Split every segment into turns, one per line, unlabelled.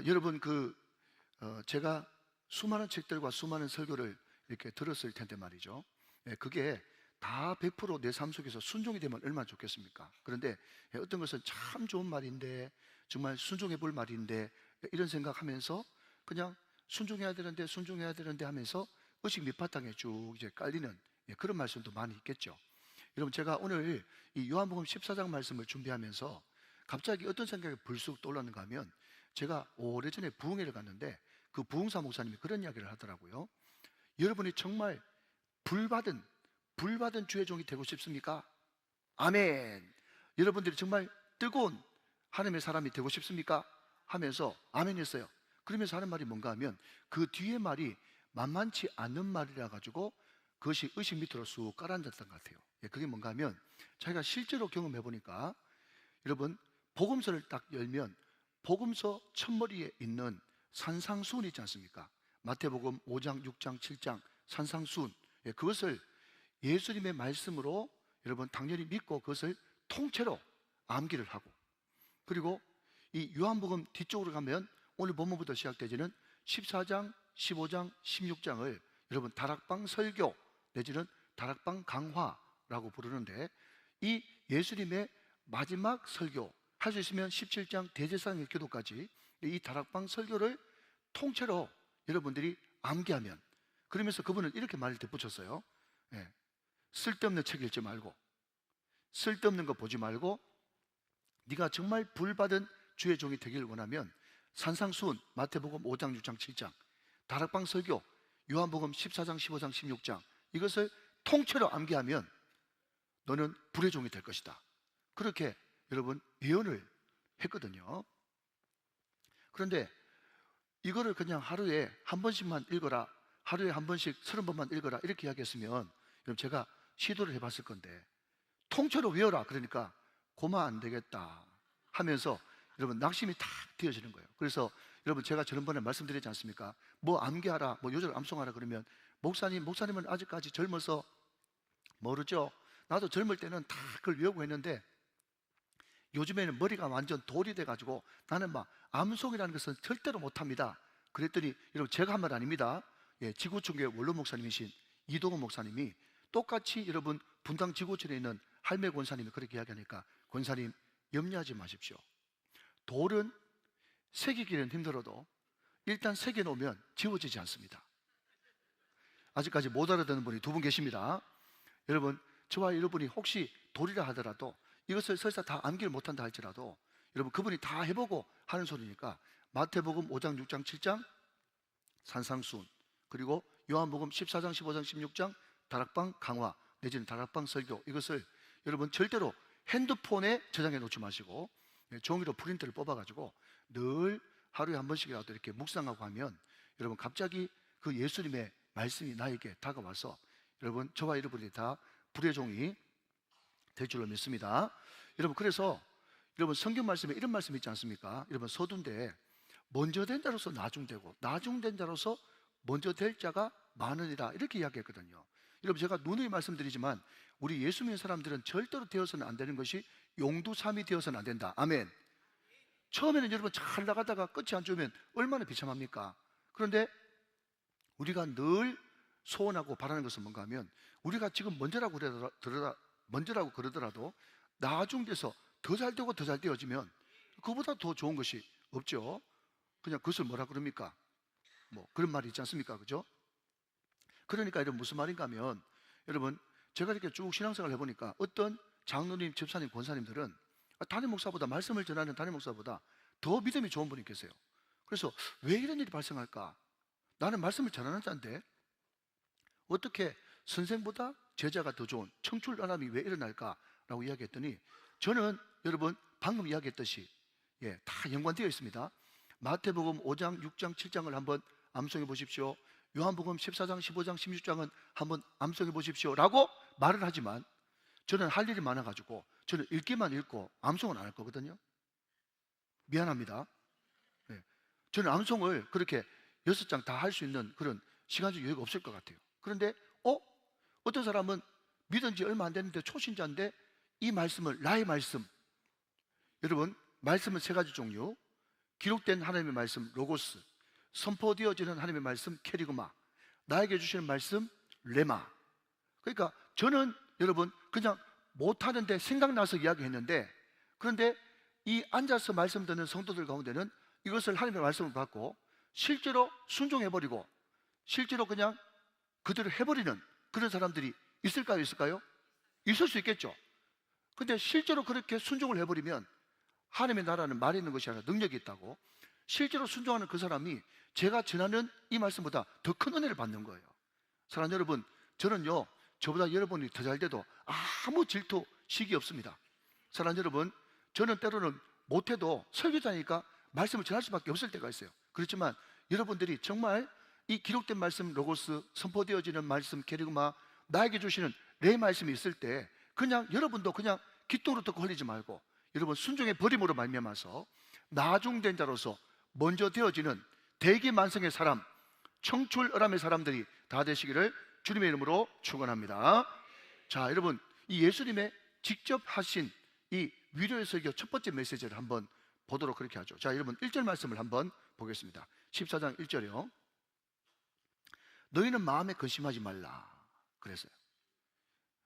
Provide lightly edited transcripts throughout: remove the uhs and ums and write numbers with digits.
여러분 제가 수많은 책들과 수많은 설교를 이렇게 들었을 텐데 말이죠. 그게 다 100%내 삶 속에서 순종이 되면 얼마나 좋겠습니까? 그런데 어떤 것은 참 좋은 말인데, 정말 순종해 볼 말인데, 이런 생각하면서 그냥 순종해야 되는데 하면서 의식 밑바탕에 쭉 이제 깔리는 그런 말씀도 많이 있겠죠. 여러분, 제가 오늘 이 요한복음 14장 말씀을 준비하면서 갑자기 어떤 생각이 불쑥 떠올랐는가 하면, 제가 오래전에 부흥회를 갔는데 그 부흥사 목사님이 그런 이야기를 하더라고요. 여러분이 정말 불받은 주의 종이 되고 싶습니까? 아멘. 여러분들이 정말 뜨거운 하나님의 사람이 되고 싶습니까? 하면서 아멘 했어요. 그러면서 하는 말이 뭔가 하면, 그 뒤에 말이 만만치 않은 말이라 가지고 그것이 의식 밑으로 쑥 깔아앉았던 것 같아요. 그게 뭔가 하면, 자기가 실제로 경험해 보니까, 여러분, 복음서를 딱 열면 복음서 첫머리에 있는 산상수훈 있지 않습니까? 마태복음 5장, 6장, 7장 산상수훈, 그것을 예수님의 말씀으로 여러분 당연히 믿고 그것을 통째로 암기를 하고, 그리고 이 요한복음 뒤쪽으로 가면 오늘 본문부터 시작되지는 14장, 15장, 16장을 여러분 다락방 설교 내지는 다락방 강화라고 부르는데, 이 예수님의 마지막 설교, 할 수 있으면 17장 대제사장의 기도까지 이 다락방 설교를 통째로 여러분들이 암기하면, 그러면서 그분은 이렇게 말을 덧붙였어요. 쓸데없는 책 읽지 말고, 쓸데없는 거 보지 말고, 네가 정말 불받은 주의 종이 되기를 원하면 산상수훈 마태복음 5장, 6장, 7장, 다락방 설교 요한복음 14장, 15장, 16장 이것을 통째로 암기하면 너는 불의 종이 될 것이다. 그렇게 여러분 예언을 했거든요. 그런데 이거를 그냥 하루에 한 번씩만 읽어라, 하루에 한 번씩 30번만 읽어라 이렇게 이야기했으면 여러분 제가 시도를 해봤을 건데, 통째로 외워라 그러니까 고마 안 되겠다 하면서 여러분 낙심이 탁 되어지는 거예요. 그래서 여러분 제가 지난번에 말씀드렸지 않습니까? 뭐 암기하라, 뭐 요절 암송하라 그러면, 목사님은 아직까지 젊어서 모르죠. 나도 젊을 때는 다 그걸 외우고 했는데 요즘에는 머리가 완전 돌이 돼가지고 나는 막 암송이라는 것은 절대로 못합니다. 그랬더니 여러분 제가 한 말 아닙니다. 지구촌교회 원로 목사님이신 이동훈 목사님이 똑같이 여러분 분당 지구촌에 있는 할매 권사님이 그렇게 이야기하니까, 권사님 염려하지 마십시오. 돌은 새기기는 힘들어도 일단 새겨 놓으면 지워지지 않습니다. 아직까지 못 알아듣는 분이 두 분 계십니다. 여러분, 저와 여러분이 혹시 돌이라 하더라도 이것을 설사 다 암기를 못한다 할지라도 여러분 그분이 다 해보고 하는 소리니까, 마태복음 5장, 6장, 7장 산상수훈, 그리고 요한복음 14장, 15장, 16장 다락방 강화 내지는 다락방 설교, 이것을 여러분 절대로 핸드폰에 저장해 놓지 마시고 종이로 프린트를 뽑아가지고 늘 하루에 한 번씩이라도 이렇게 묵상하고 하면, 여러분 갑자기 그 예수님의 말씀이 나에게 다가와서 여러분 저와 여러분이 다 불의 종이 될 줄로 믿습니다. 여러분, 그래서 여러분 성경 말씀에 이런 말씀이 있지 않습니까? 여러분 서두인데, 먼저 된 자로서 나중되고 나중된 자로서 먼저 될 자가 많으리라 이렇게 이야기했거든요. 여러분 제가 누누이 말씀드리지만 우리 예수 믿는 사람들은 절대로 되어서는 안 되는 것이 용두삼이 되어서는 안 된다. 아멘. 처음에는 여러분 잘 나가다가 끝이 안 좋으면 얼마나 비참합니까? 그런데 우리가 늘 소원하고 바라는 것은 뭔가 하면, 우리가 지금 먼저라고 그러더라도 나중 돼서 더 잘 되고 더 잘 되어지면 그보다 더 좋은 것이 없죠. 그냥 그것을 뭐라 그럽니까? 뭐 그런 말이 있지 않습니까? 그죠? 그러니까 여러분 무슨 말인가 하면, 여러분 제가 이렇게 쭉 신앙생활을 해보니까 어떤 장로님, 집사님, 권사님들은 담임 목사보다, 말씀을 전하는 담임 목사보다 더 믿음이 좋은 분이 계세요. 그래서 왜 이런 일이 발생할까? 나는 말씀을 전하는 자인데 어떻게 선생보다 제자가 더 좋은 청출난함이 왜 일어날까라고 이야기했더니, 저는 여러분 방금 이야기했듯이 다 연관되어 있습니다. 마태복음 5장, 6장, 7장을 한번 암송해 보십시오. 요한복음 14장, 15장, 16장은 한번 암송해 보십시오 라고 말을 하지만, 저는 할 일이 많아가지고 저는 읽기만 읽고 암송은 안 할 거거든요. 미안합니다. 저는 암송을 그렇게 6장 다 할 수 있는 그런 시간적 여유가 없을 것 같아요. 그런데 어떤 사람은 믿은 지 얼마 안 됐는데 초신자인데 이 말씀을, 나의 말씀, 여러분 말씀은 세 가지 종류, 기록된 하나님의 말씀 로고스, 선포되어지는 하나님의 말씀 캐리그마, 나에게 주시는 말씀 레마. 그러니까 저는 여러분 그냥 못하는데 생각나서 이야기했는데, 그런데 이 앉아서 말씀 듣는 성도들 가운데는 이것을 하나님의 말씀을 받고 실제로 순종해버리고 실제로 그냥 그대로 해버리는 그런 사람들이 있을까요? 있을까요? 있을 수 있겠죠. 근데 실제로 그렇게 순종을 해버리면 하나님의 나라는 말이 있는 것이 아니라 능력이 있다고, 실제로 순종하는 그 사람이 제가 전하는 이 말씀보다 더 큰 은혜를 받는 거예요. 사랑하는 여러분, 저는요 저보다 여러분이 더 잘 돼도 아무 질투, 시기 없습니다. 사랑하는 여러분, 저는 때로는 못해도 설교자니까 말씀을 전할 수밖에 없을 때가 있어요. 그렇지만 여러분들이 정말 이 기록된 말씀 로고스, 선포되어지는 말씀 캐리그마, 나에게 주시는 내 말씀이 있을 때 그냥 여러분도 그냥 귓등으로 듣고 흘리지 말고 여러분 순종의 버림으로 말미암아서 나중된 자로서 먼저 되어지는 대기만성의 사람, 청출어람의 사람들이 다 되시기를 주님의 이름으로 축원합니다. 자, 여러분, 이 예수님의 직접 하신 이 위로의 설교 첫 번째 메시지를 한번 보도록 그렇게 하죠. 자, 여러분 1절 말씀을 한번 보겠습니다. 14장 1절이요. 너희는 마음에 근심하지 말라 그랬어요.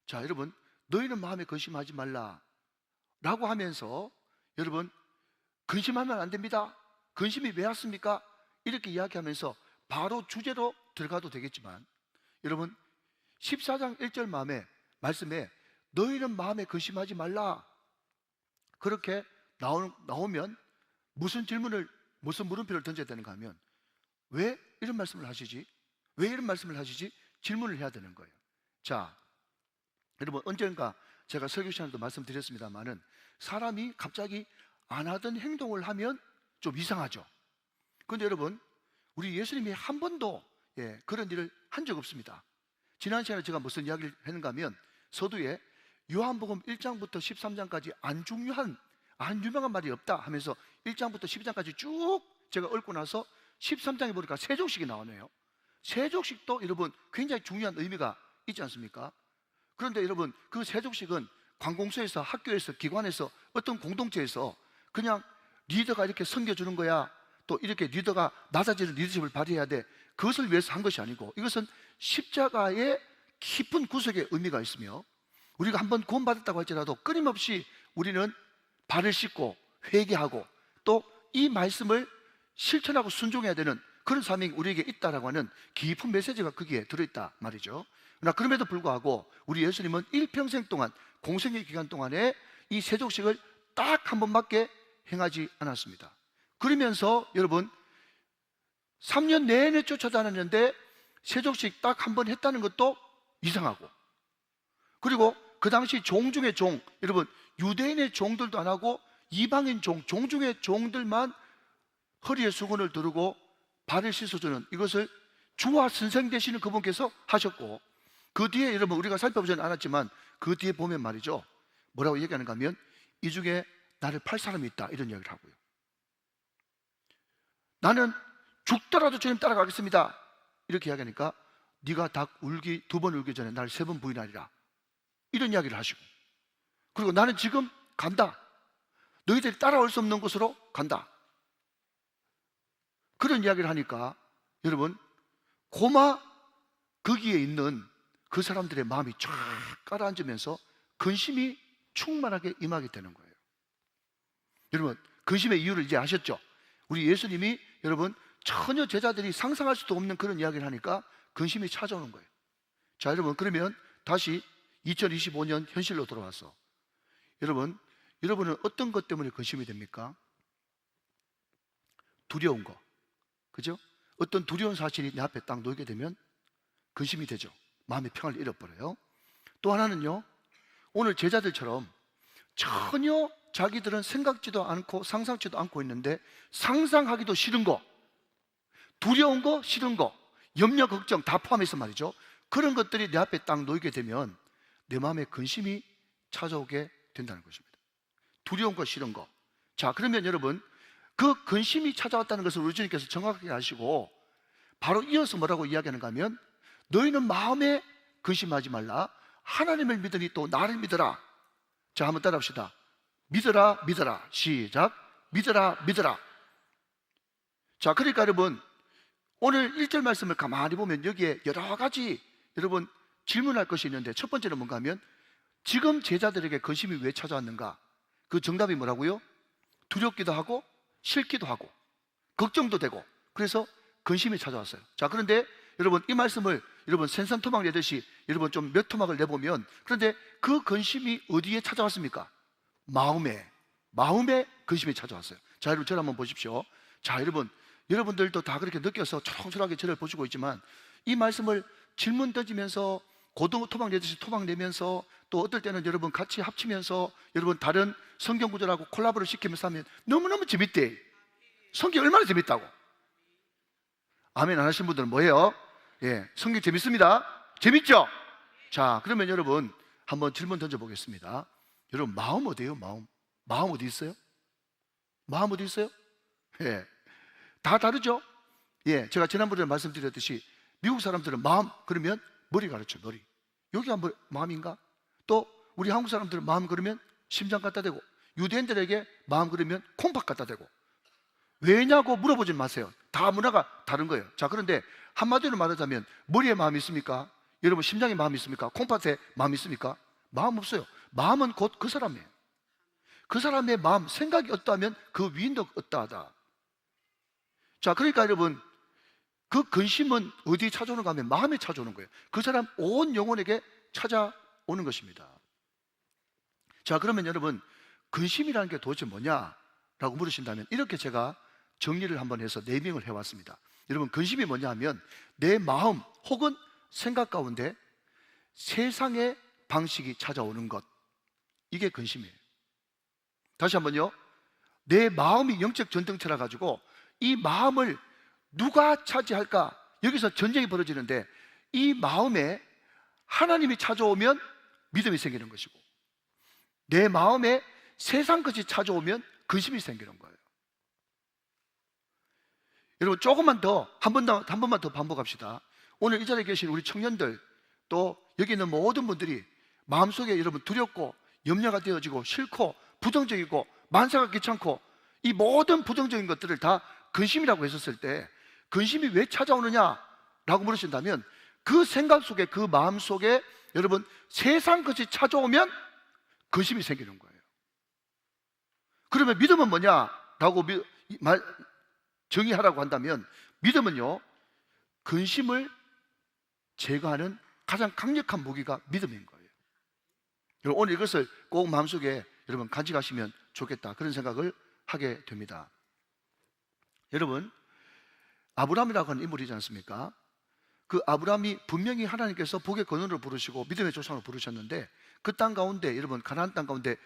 자, 여러분, 너희는 마음에 근심하지 말라 라고 하면서 여러분 근심하면 안 됩니다. 근심이 왜 왔습니까? 이렇게 이야기하면서 바로 주제로 들어가도 되겠지만, 여러분 14장 1절 말씀에 너희는 마음에 근심하지 말라 그렇게 나오면 무슨 물음표를 던져야 되는가 하면 왜 이런 말씀을 하시지? 왜 이런 말씀을 하시지? 질문을 해야 되는 거예요. 자, 여러분 언젠가 제가 설교 시간에도 말씀드렸습니다만은 사람이 갑자기 안 하던 행동을 하면 좀 이상하죠. 그런데 여러분 우리 예수님이 한 번도 그런 일을 한 적 없습니다. 지난 시간에 제가 무슨 이야기를 했는가 하면 서두에 요한복음 1장부터 13장까지 안 유명한 말이 없다 하면서 1장부터 12장까지 쭉 제가 읊고 나서 13장에 보니까 세족식이 나오네요. 세족식도 여러분 굉장히 중요한 의미가 있지 않습니까? 그런데 여러분 그 세족식은 관공서에서, 학교에서, 기관에서, 어떤 공동체에서 그냥 리더가 이렇게 섬겨주는 거야, 또 이렇게 리더가 낮아지는 리더십을 발휘해야 돼, 그것을 위해서 한 것이 아니고 이것은 십자가의 깊은 구속의 의미가 있으며, 우리가 한번 구원받았다고 할지라도 끊임없이 우리는 발을 씻고 회개하고 또 이 말씀을 실천하고 순종해야 되는 그런 사명이 우리에게 있다라고 하는 깊은 메시지가 거기에 들어있다 말이죠. 그러나 그럼에도 불구하고 우리 예수님은 일평생 동안, 공생의 기간 동안에 이 세족식을 딱 한 번밖에 행하지 않았습니다. 그러면서 여러분 3년 내내 쫓아다녔는데 세족식 딱 한 번 했다는 것도 이상하고, 그리고 그 당시 종 중에 종, 여러분 유대인의 종들도 안 하고 이방인 종 중에 종들만 허리에 수건을 두르고 발을 씻어주는 이것을 주와 선생 되시는 그분께서 하셨고, 그 뒤에 여러분 우리가 살펴보지는 않았지만 그 뒤에 보면 말이죠, 뭐라고 얘기하는가 하면 이 중에 나를 팔 사람이 있다 이런 이야기를 하고요. 나는 죽더라도 주님 따라가겠습니다 이렇게 이야기하니까 네가 닭 울기 2번 울기 전에 나를 3번 부인하리라 이런 이야기를 하시고, 그리고 나는 지금 간다, 너희들이 따라올 수 없는 곳으로 간다, 그런 이야기를 하니까 여러분 고마 거기에 있는 그 사람들의 마음이 쫙 가라앉으면서 근심이 충만하게 임하게 되는 거예요. 여러분 근심의 이유를 이제 아셨죠? 우리 예수님이 여러분 전혀 제자들이 상상할 수도 없는 그런 이야기를 하니까 근심이 찾아오는 거예요. 자, 여러분 그러면 다시 2025년 현실로 돌아와서 여러분은 어떤 것 때문에 근심이 됩니까? 두려운 거, 그죠? 어떤 두려운 사실이 내 앞에 딱 놓이게 되면 근심이 되죠. 마음의 평화를 잃어버려요. 또 하나는요, 오늘 제자들처럼 전혀 자기들은 생각지도 않고 상상지도 않고 있는데 상상하기도 싫은 거, 두려운 거, 싫은 거, 염려, 걱정 다 포함해서 말이죠, 그런 것들이 내 앞에 딱 놓이게 되면 내 마음에 근심이 찾아오게 된다는 것입니다. 두려운 거, 싫은 거. 자, 그러면 여러분 그 근심이 찾아왔다는 것을 우리 주님께서 정확하게 아시고 바로 이어서 뭐라고 이야기하는가 하면 너희는 마음에 근심하지 말라, 하나님을 믿으니 또 나를 믿어라. 자, 한번 따라합시다. 믿어라, 믿어라. 시작. 믿어라, 믿어라. 자, 그러니까 여러분 오늘 1절 말씀을 가만히 보면 여기에 여러 가지 여러분 질문할 것이 있는데, 첫 번째는 뭔가 하면 지금 제자들에게 근심이 왜 찾아왔는가? 그 정답이 뭐라고요? 두렵기도 하고 싫기도 하고 걱정도 되고, 그래서 근심이 찾아왔어요. 자, 그런데 여러분 이 말씀을 여러분 생선토막 내듯이 여러분 좀 몇 토막을 내보면, 그런데 그 근심이 어디에 찾아왔습니까? 마음에 근심이 찾아왔어요. 자, 여러분 저를 한번 보십시오. 자, 여러분들도 다 그렇게 느껴서 초롱초롱하게 저를 보시고 있지만, 이 말씀을 질문 던지면서 고등 토막 내듯이 토막 내면서, 또 어떨 때는 여러분 같이 합치면서 여러분 다른 성경 구절하고 콜라보를 시키면서 하면 너무너무 재밌대. 성경 얼마나 재밌다고. 아멘 안 하신 분들은 뭐예요? 예, 성경 재밌습니다. 재밌죠? 자, 그러면 여러분 한번 질문 던져보겠습니다. 여러분 마음 어디예요? 마음 어디 있어요? 마음 어디 있어요? 예, 다 다르죠? 예, 제가 지난번에 말씀드렸듯이 미국 사람들은 마음 그러면 머리 가르쳐요. 머리. 여기가 뭐 마음인가? 또 우리 한국 사람들은 마음 그러면 심장 갖다 대고, 유대인들에게 마음 그러면 콩팥 갖다 대고. 왜냐고 물어보지 마세요. 다 문화가 다른 거예요. 자, 그런데 한마디로 말하자면 머리에 마음이 있습니까? 여러분 심장에 마음이 있습니까? 콩팥에 마음이 있습니까? 마음 없어요. 마음은 곧 그 사람이에요. 그 사람의 마음, 생각이 어떠하면 그 위인도 어떠하다. 자, 그러니까 여러분 그 근심은 어디 찾아오는가 하면 마음에 찾아오는 거예요. 그 사람 온 영혼에게 찾아오는 것입니다. 자, 그러면 여러분 근심이라는 게 도대체 뭐냐라고 물으신다면, 이렇게 제가 정리를 한번 해서 네이밍을 해왔습니다. 여러분 근심이 뭐냐 하면 내 마음 혹은 생각 가운데 세상의 방식이 찾아오는 것, 이게 근심이에요. 다시 한번요. 내 마음이 영적 전등체라 가지고 이 마음을 누가 차지할까? 여기서 전쟁이 벌어지는데, 이 마음에 하나님이 찾아오면 믿음이 생기는 것이고, 내 마음에 세상 것이 찾아오면 근심이 생기는 거예요. 여러분 조금만 더, 한 번만 더 반복합시다. 오늘 이 자리에 계신 우리 청년들, 또 여기 있는 모든 분들이 마음속에 여러분 두렵고 염려가 되어지고 싫고 부정적이고 만사가 귀찮고 이 모든 부정적인 것들을 다 근심이라고 했었을 때, 근심이 왜 찾아오느냐라고 물으신다면, 그 생각 속에, 그 마음 속에 여러분 세상 것이 찾아오면 근심이 생기는 거예요. 그러면 믿음은 뭐냐라고 정의하라고 한다면, 믿음은요 근심을 제거하는 가장 강력한 무기가 믿음인 거예요. 여러분 오늘 이것을 꼭 마음속에 여러분 간직하시면 좋겠다, 그런 생각을 하게 됩니다. 여러분 아브라함이라고 하는 인물이지 않습니까? 그 아브라함이 분명히 하나님께서 복의 근원으로 부르시고 믿음의 조상으로 부르셨는데, 그 땅 가운데 여러분 가나안 땅 가운데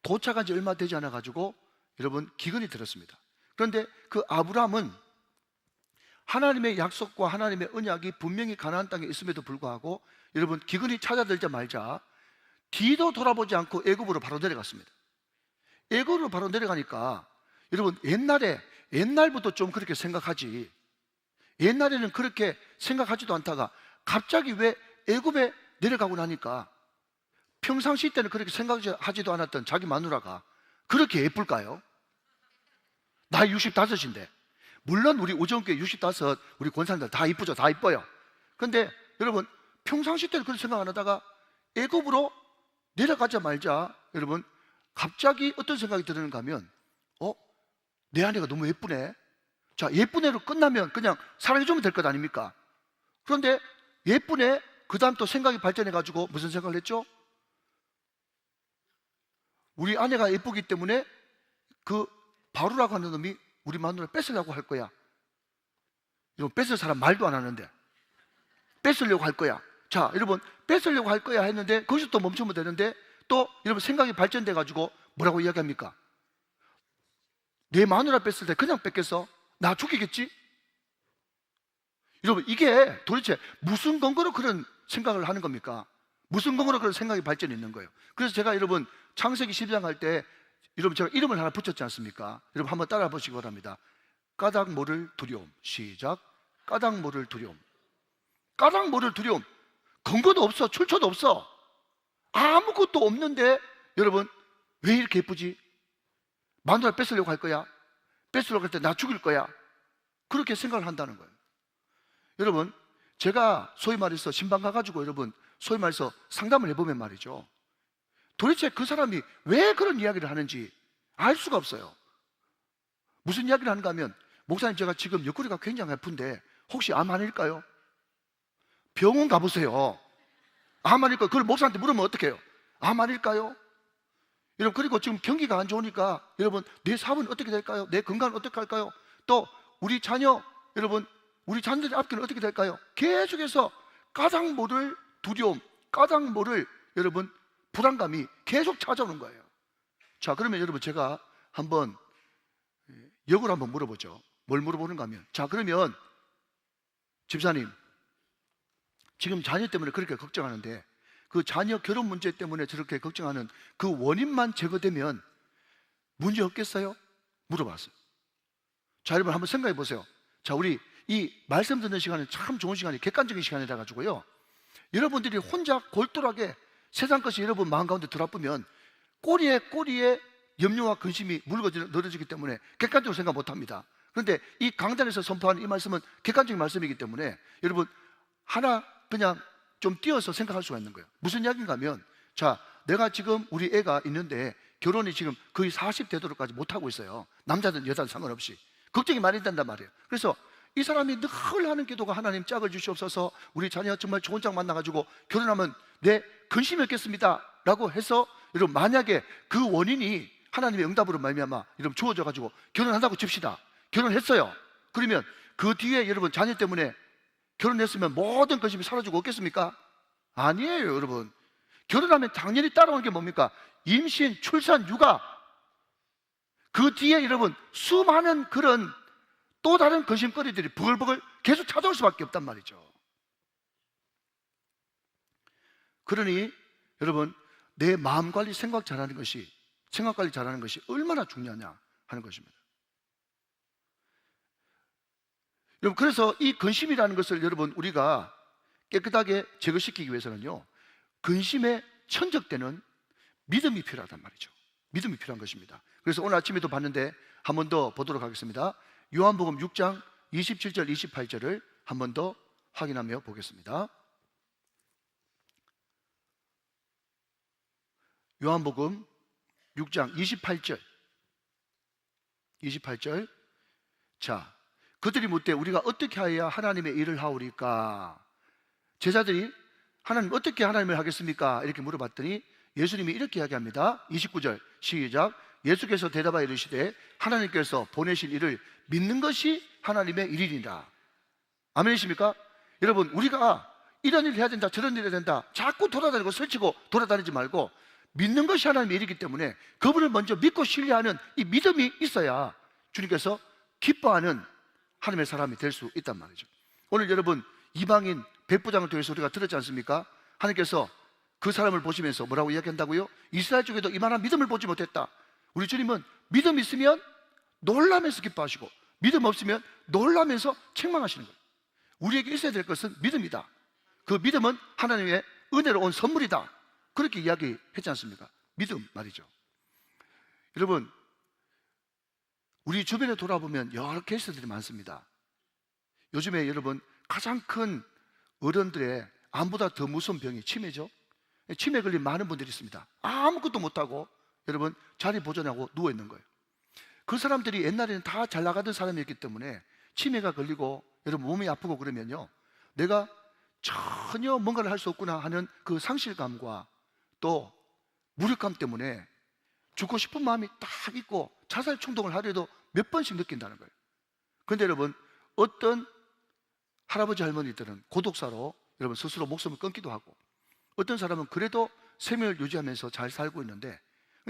도착한 지 얼마 되지 않아 가지고 여러분 기근이 들었습니다. 그런데 그 아브라함은 하나님의 약속과 하나님의 언약이 분명히 가나안 땅에 있음에도 불구하고 여러분 기근이 찾아들자 말자 뒤도 돌아보지 않고 애굽으로 바로 내려갔습니다. 애굽으로 바로 내려가니까 여러분 옛날부터 좀 그렇게 생각하지, 옛날에는 그렇게 생각하지도 않다가 갑자기 왜 애굽에 내려가고 나니까 평상시 때는 그렇게 생각하지도 않았던 자기 마누라가 그렇게 예쁠까요? 나이 65인데. 물론 우리 우정교회 65 우리 권사님들 다 이쁘죠. 다 이뻐요. 그런데 여러분 평상시 때는 그렇게 생각 안 하다가 애굽으로 내려가자마자 여러분 갑자기 어떤 생각이 드는가 하면 내 아내가 너무 예쁘네. 자, 예쁜 애로 끝나면 그냥 사랑해주면 될 것 아닙니까? 그런데 예쁜 애, 그 다음 또 생각이 발전해가지고 무슨 생각을 했죠? 우리 아내가 예쁘기 때문에 그 바로라고 하는 놈이 우리 마누라 뺏으려고 할 거야. 여러분 뺏을 사람 말도 안 하는데 뺏으려고 할 거야. 자, 여러분 뺏으려고 할 거야 했는데 거기서 또 멈추면 되는데, 또 여러분 생각이 발전돼가지고 뭐라고 이야기합니까? 내 마누라 뺐을 때 그냥 뺏겠어? 나 죽이겠지? 여러분 이게 도대체 무슨 근거로 그런 생각을 하는 겁니까? 무슨 근거로 그런 생각이 발전이 있는 거예요? 그래서 제가 여러분 창세기 12장 할 때 여러분 제가 이름을 하나 붙였지 않습니까? 여러분 한번 따라 보시기 바랍니다. 까닭 모를 두려움. 시작. 까닭 모를 두려움. 까닭 모를 두려움. 근거도 없어. 출처도 없어. 아무것도 없는데 여러분 왜 이렇게 예쁘지? 마누라 뺏으려고 할 거야? 뺏으려고 할 때 나 죽일 거야? 그렇게 생각을 한다는 거예요. 여러분, 제가 소위 말해서 신방 가가지고 여러분 소위 말해서 상담을 해보면 말이죠, 도대체 그 사람이 왜 그런 이야기를 하는지 알 수가 없어요. 무슨 이야기를 하는가 하면, 목사님 제가 지금 옆구리가 굉장히 아픈데 혹시 암 아닐까요? 병원 가보세요. 암 아닐까요? 그걸 목사한테 물으면 어떡해요? 암 아닐까요? 여러분, 그리고 지금 경기가 안 좋으니까 여러분 내 사업은 어떻게 될까요? 내 건강은 어떻게 할까요? 또 우리 자녀, 여러분 우리 자녀들의 앞길은 어떻게 될까요? 계속해서 가장 모를 두려움, 가장 모를 여러분 불안감이 계속 찾아오는 거예요. 자, 그러면 여러분 제가 한번 역으로 한번 물어보죠. 뭘 물어보는가 하면, 자 그러면 집사님 지금 자녀 때문에 그렇게 걱정하는데 그 자녀 결혼 문제 때문에 저렇게 걱정하는 그 원인만 제거되면 문제 없겠어요? 물어봤어요. 자, 여러분 한번 생각해 보세요. 자, 우리 이 말씀 듣는 시간은 참 좋은 시간이, 객관적인 시간이라 가지고요, 여러분들이 혼자 골똘하게 세상 것이 여러분 마음 가운데 들어와보면 꼬리에 염려와 근심이 늘어지기 때문에 객관적으로 생각 못합니다. 그런데 이 강단에서 선포하는 이 말씀은 객관적인 말씀이기 때문에 여러분 하나 그냥 좀 띄어서 생각할 수가 있는 거예요. 무슨 이야기인가 하면, 자, 내가 지금 우리 애가 있는데 결혼이 지금 거의 40 되도록까지 못하고 있어요. 남자든 여자든 상관없이 걱정이 많이 된단 말이에요. 그래서 이 사람이 늘 하는 기도가, 하나님 짝을 주시옵소서, 우리 자녀 정말 좋은 짝 만나가지고 결혼하면 내 근심이 없겠습니다 라고 해서, 여러분 만약에 그 원인이 하나님의 응답으로 말미암아 여러분 주어져가지고 결혼한다고 칩시다. 결혼했어요. 그러면 그 뒤에 여러분 자녀 때문에 결혼했으면 모든 근심이 사라지고 없겠습니까? 아니에요. 여러분, 결혼하면 당연히 따라오는 게 뭡니까? 임신, 출산, 육아. 그 뒤에 여러분 수많은 그런 또 다른 근심거리들이 부글부글 계속 찾아올 수밖에 없단 말이죠. 그러니 여러분, 내 마음 관리, 생각 관리 잘하는 것이 얼마나 중요하냐 하는 것입니다. 여러분, 그래서 이 근심이라는 것을 여러분 우리가 깨끗하게 제거시키기 위해서는요, 근심에 천적되는 믿음이 필요하단 말이죠. 믿음이 필요한 것입니다. 그래서 오늘 아침에도 봤는데 한 번 더 보도록 하겠습니다. 요한복음 6장 27절 28절을 한 번 더 확인하며 보겠습니다. 요한복음 6장 28절. 자, 그들이 묻되 우리가 어떻게 하여야 하나님의 일을 하오리까? 제자들이 하나님 어떻게 하나님을 하겠습니까? 이렇게 물어봤더니 예수님이 이렇게 이야기합니다. 29절 시작. 예수께서 대답하여 이르시되 하나님께서 보내신 일을 믿는 것이 하나님의 일이니라. 아멘이십니까? 여러분, 우리가 이런 일을 해야 된다, 저런 일을 해야 된다 자꾸 돌아다니고 설치고 돌아다니지 말고, 믿는 것이 하나님의 일이기 때문에 그분을 먼저 믿고 신뢰하는 이 믿음이 있어야 주님께서 기뻐하는 하나님의 사람이 될 수 있단 말이죠. 오늘 여러분 이방인 백부장을 통해서 우리가 들었지 않습니까? 하나님께서 그 사람을 보시면서 뭐라고 이야기한다고요? 이스라엘 쪽에도 이만한 믿음을 보지 못했다. 우리 주님은 믿음 있으면 놀라면서 기뻐하시고 믿음 없으면 놀라면서 책망하시는 거예요. 우리에게 있어야 될 것은 믿음이다. 그 믿음은 하나님의 은혜로 온 선물이다. 그렇게 이야기했지 않습니까? 믿음 말이죠. 여러분, 우리 주변에 돌아보면 여러 케이스들이 많습니다. 요즘에 여러분 가장 큰 어른들의 암보다 더 무서운 병이 치매죠. 치매 걸린 많은 분들이 있습니다. 아무것도 못하고 여러분 자리 보존하고 누워있는 거예요. 그 사람들이 옛날에는 다 잘 나가던 사람이었기 때문에 치매가 걸리고 여러분 몸이 아프고 그러면요, 내가 전혀 뭔가를 할 수 없구나 하는 그 상실감과 또 무력감 때문에 죽고 싶은 마음이 딱 있고 자살 충동을 하려도 몇 번씩 느낀다는 거예요. 그런데 여러분, 어떤 할아버지 할머니들은 고독사로 여러분 스스로 목숨을 끊기도 하고, 어떤 사람은 그래도 생명을 유지하면서 잘 살고 있는데,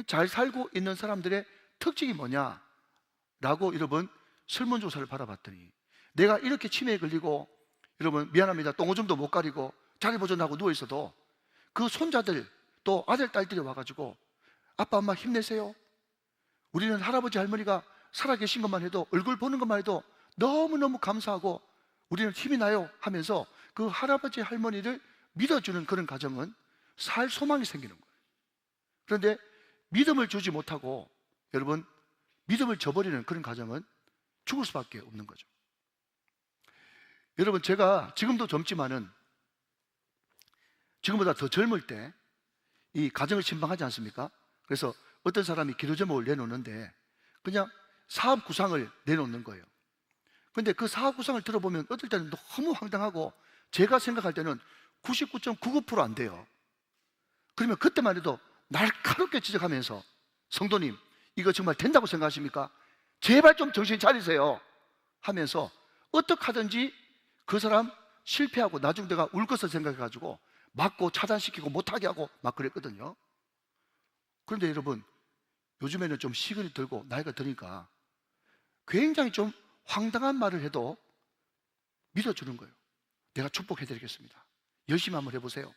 잘 살고 있는 사람들의 특징이 뭐냐라고 여러분 설문조사를 받아봤더니, 내가 이렇게 치매에 걸리고 여러분 미안합니다 똥오줌도 못 가리고 자리 보존하고 누워있어도 그 손자들 또 아들 딸들이 와가지고 아빠 엄마 힘내세요, 우리는 할아버지 할머니가 살아계신 것만 해도, 얼굴 보는 것만 해도 너무너무 감사하고 우리는 힘이 나요 하면서 그 할아버지 할머니를 믿어주는 그런 가정은 살 소망이 생기는 거예요. 그런데 믿음을 주지 못하고 여러분 믿음을 저버리는 그런 가정은 죽을 수밖에 없는 거죠. 여러분, 제가 지금도 젊지만은 지금보다 더 젊을 때 이 가정을 신방하지 않습니까? 그래서 어떤 사람이 기도 제목을 내놓는데 그냥 사업 구상을 내놓는 거예요. 근데 그 사업 구상을 들어보면 어떨 때는 너무 황당하고 제가 생각할 때는 99.99%안 돼요. 그러면 그때만 해도 날카롭게 지적하면서 성도님, 이거 정말 된다고 생각하십니까? 제발 좀 정신 차리세요 하면서 어떻게 하든지 그 사람 실패하고 나중 내가 울 것을 생각해가지고 막고 차단시키고 못하게 하고 막 그랬거든요. 그런데 여러분, 요즘에는 좀 시간이 들고 나이가 드니까 굉장히 좀 황당한 말을 해도 믿어주는 거예요. 내가 축복해드리겠습니다. 열심히 한번 해보세요.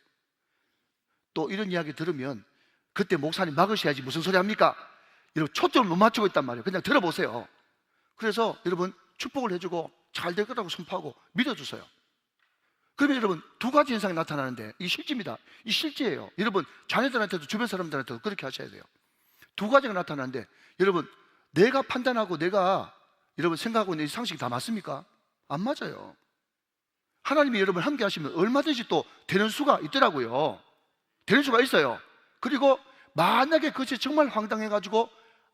또 이런 이야기 들으면 그때 목사님 막으셔야지 무슨 소리 합니까? 여러분, 초점을 못 맞추고 있단 말이에요. 그냥 들어보세요. 그래서 여러분, 축복을 해주고 잘 될 거라고 선포하고 믿어주세요. 그러면 여러분, 두 가지 현상이 나타나는데 이 실제입니다. 이 실제예요. 여러분, 자녀들한테도 주변 사람들한테도 그렇게 하셔야 돼요. 두 가지가 나타나는데 여러분, 내가 판단하고 내가 여러분 생각하고 있는 이 상식이 다 맞습니까? 안 맞아요. 하나님이 여러분 함께 하시면 얼마든지 또 되는 수가 있더라고요. 되는 수가 있어요. 그리고 만약에 그것이 정말 황당해가지고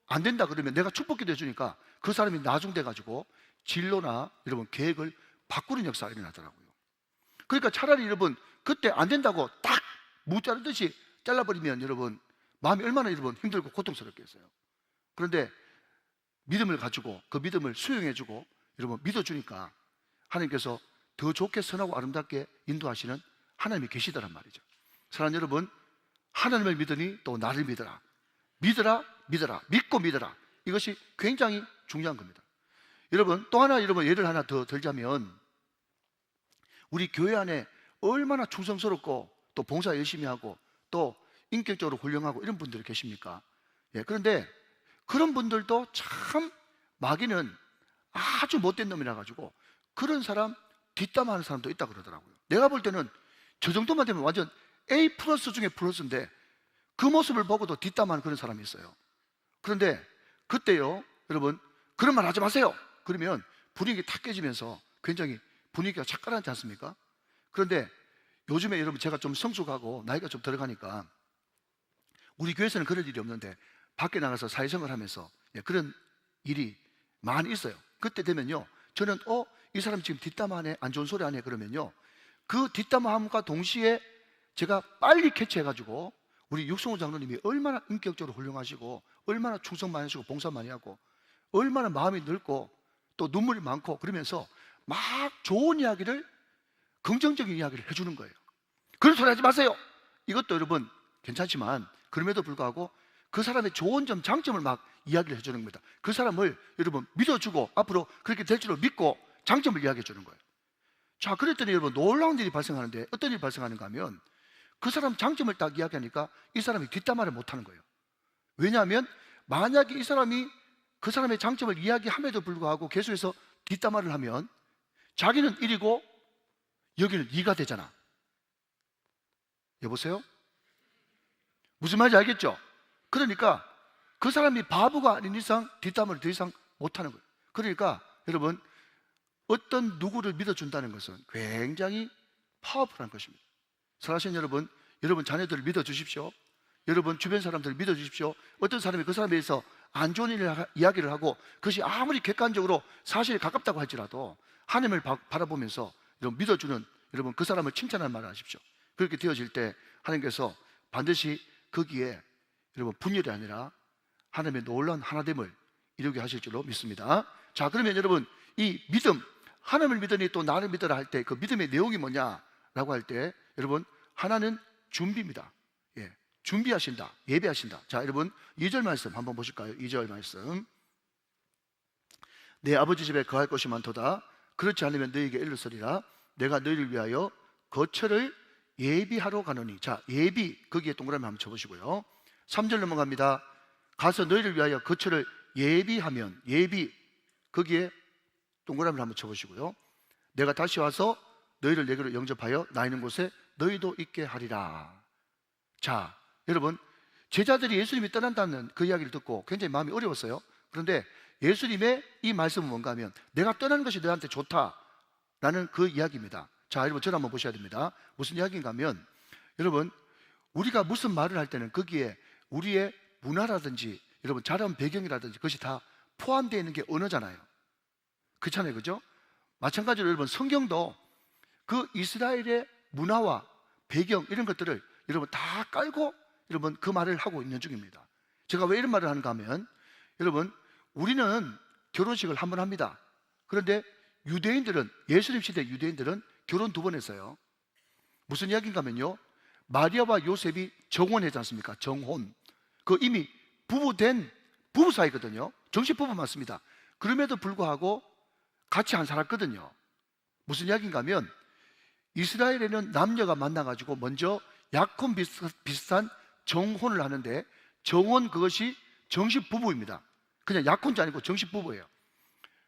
안 된다 그러면 내가 축복기도 해주니까 그 사람이 나중돼가지고 진로나 여러분 계획을 바꾸는 역사가 일어나더라고요. 그러니까 차라리 여러분 그때 안 된다고 딱 무자르듯이 잘라버리면 여러분 마음이 얼마나 여러분 힘들고 고통스럽겠어요. 그런데 믿음을 가지고 그 믿음을 수용해주고 여러분 믿어주니까 하나님께서 더 좋게 선하고 아름답게 인도하시는 하나님이 계시더란 말이죠. 사랑하는 여러분, 하나님을 믿으니 또 나를 믿어라. 믿어라, 믿어라, 믿고 믿어라. 이것이 굉장히 중요한 겁니다. 여러분, 또 하나 여러분 예를 하나 더 들자면 우리 교회 안에 얼마나 충성스럽고 또 봉사 열심히 하고 또 인격적으로 훌륭하고 이런 분들이 계십니까? 예, 그런데 그런 분들도 참 마귀는 아주 못된 놈이라 가지고 그런 사람 뒷담화하는 사람도 있다 그러더라고요. 내가 볼 때는 저 정도만 되면 완전 A 플러스 중에 플러스인데 그 모습을 보고도 뒷담화하는 그런 사람이 있어요. 그런데 그때요, 여러분, 그런 말 하지 마세요. 그러면 분위기 탁 깨지면서 굉장히 분위기가 착각하지 않습니까? 그런데 요즘에 여러분 제가 좀 성숙하고 나이가 좀 들어가니까 우리 교회에서는 그런 일이 없는데 밖에 나가서 사회생활을 하면서 그런 일이 많이 있어요. 그때 되면요, 저는 이 사람 지금 뒷담화하네, 안 좋은 소리 하네 그러면요, 그 뒷담화함과 동시에 제가 빨리 캐치해가지고 우리 육성호 장로님이 얼마나 인격적으로 훌륭하시고 얼마나 충성 많이 하시고 봉사 많이 하고 얼마나 마음이 넓고 또 눈물이 많고 그러면서 막 좋은 이야기를, 긍정적인 이야기를 해주는 거예요. 그런 소리 하지 마세요. 이것도 여러분 괜찮지만 그럼에도 불구하고 그 사람의 좋은 점, 장점을 막 이야기를 해주는 겁니다. 그 사람을 여러분 믿어주고 앞으로 그렇게 될 줄을 믿고 장점을 이야기해 주는 거예요. 자, 그랬더니 여러분 놀라운 일이 발생하는데 어떤 일이 발생하는가 하면 그 사람 장점을 딱 이야기하니까 이 사람이 뒷담화를 못하는 거예요. 왜냐하면 만약에 이 사람이 그 사람의 장점을 이야기함에도 불구하고 계속해서 뒷담화를 하면 자기는 1이고 여기는 2가 되잖아. 여보세요? 무슨 말인지 알겠죠? 그러니까 그 사람이 바보가 아닌 이상 뒷담화를 더 이상 못하는 거예요. 그러니까 여러분, 어떤 누구를 믿어준다는 것은 굉장히 파워풀한 것입니다. 사랑하시는 여러분, 여러분 자녀들을 믿어주십시오. 여러분 주변 사람들을 믿어주십시오. 어떤 사람이 그 사람에 대해서 안 좋은 이야기를 하고 그것이 아무리 객관적으로 사실에 가깝다고 할지라도 하나님을 바라보면서 여러분 믿어주는, 여러분 그 사람을 칭찬하는 말을 하십시오. 그렇게 되어질 때 하나님께서 반드시 거기에 여러분 분열이 아니라 하나님의 놀라운 하나됨을 이루게 하실 줄로 믿습니다. 자, 그러면 여러분 이 믿음, 하나님을 믿으니 또 나를 믿으라 할 때 그 믿음의 내용이 뭐냐라고 할 때 여러분 하나는 준비입니다. 예, 준비하신다, 예배하신다. 자, 여러분 2절 말씀 한번 보실까요? 2절 말씀. 내 아버지 집에 거할 것이 많도다. 그렇지 않으면 너희에게 일렀으리라. 내가 너희를 위하여 거처를 예비하러 가노니. 자, 예비, 거기에 동그라미 한번 쳐보시고요. 3절 넘어갑니다. 가서 너희를 위하여 거처를 예비하면, 예비, 거기에 동그라미를 한번 쳐보시고요. 내가 다시 와서 너희를 내게로 영접하여 나 있는 곳에 너희도 있게 하리라. 자, 여러분 제자들이 예수님이 떠난다는 그 이야기를 듣고 굉장히 마음이 어려웠어요. 그런데 예수님의 이 말씀은 뭔가 하면 내가 떠나는 것이 너한테 좋다, 라는 그 이야기입니다. 자, 여러분 저를 한번 보셔야 됩니다. 무슨 이야기인가 하면, 여러분 우리가 무슨 말을 할 때는 거기에 우리의 문화라든지 여러분 자란 배경이라든지 그것이 다 포함되어 있는 게 언어잖아요. 그렇잖아요, 그죠? 마찬가지로 여러분 성경도 그 이스라엘의 문화와 배경 이런 것들을 여러분 다 깔고 여러분 그 말을 하고 있는 중입니다. 제가 왜 이런 말을 하는가 하면, 여러분 우리는 결혼식을 한 번 합니다. 그런데 유대인들은, 예수님 시대 유대인들은 결혼 2번 했어요. 무슨 이야기인가 하면요, 마리아와 요셉이 정혼했지 않습니까? 정혼. 그 이미 부부 사이거든요. 정식 부부 맞습니다. 그럼에도 불구하고 같이 안 살았거든요. 무슨 이야기인가 하면, 이스라엘에는 남녀가 만나가지고 먼저 약혼 비슷한 정혼을 하는데, 정혼 그것이 정식 부부입니다. 그냥 약혼자 아니고 정식 부부예요.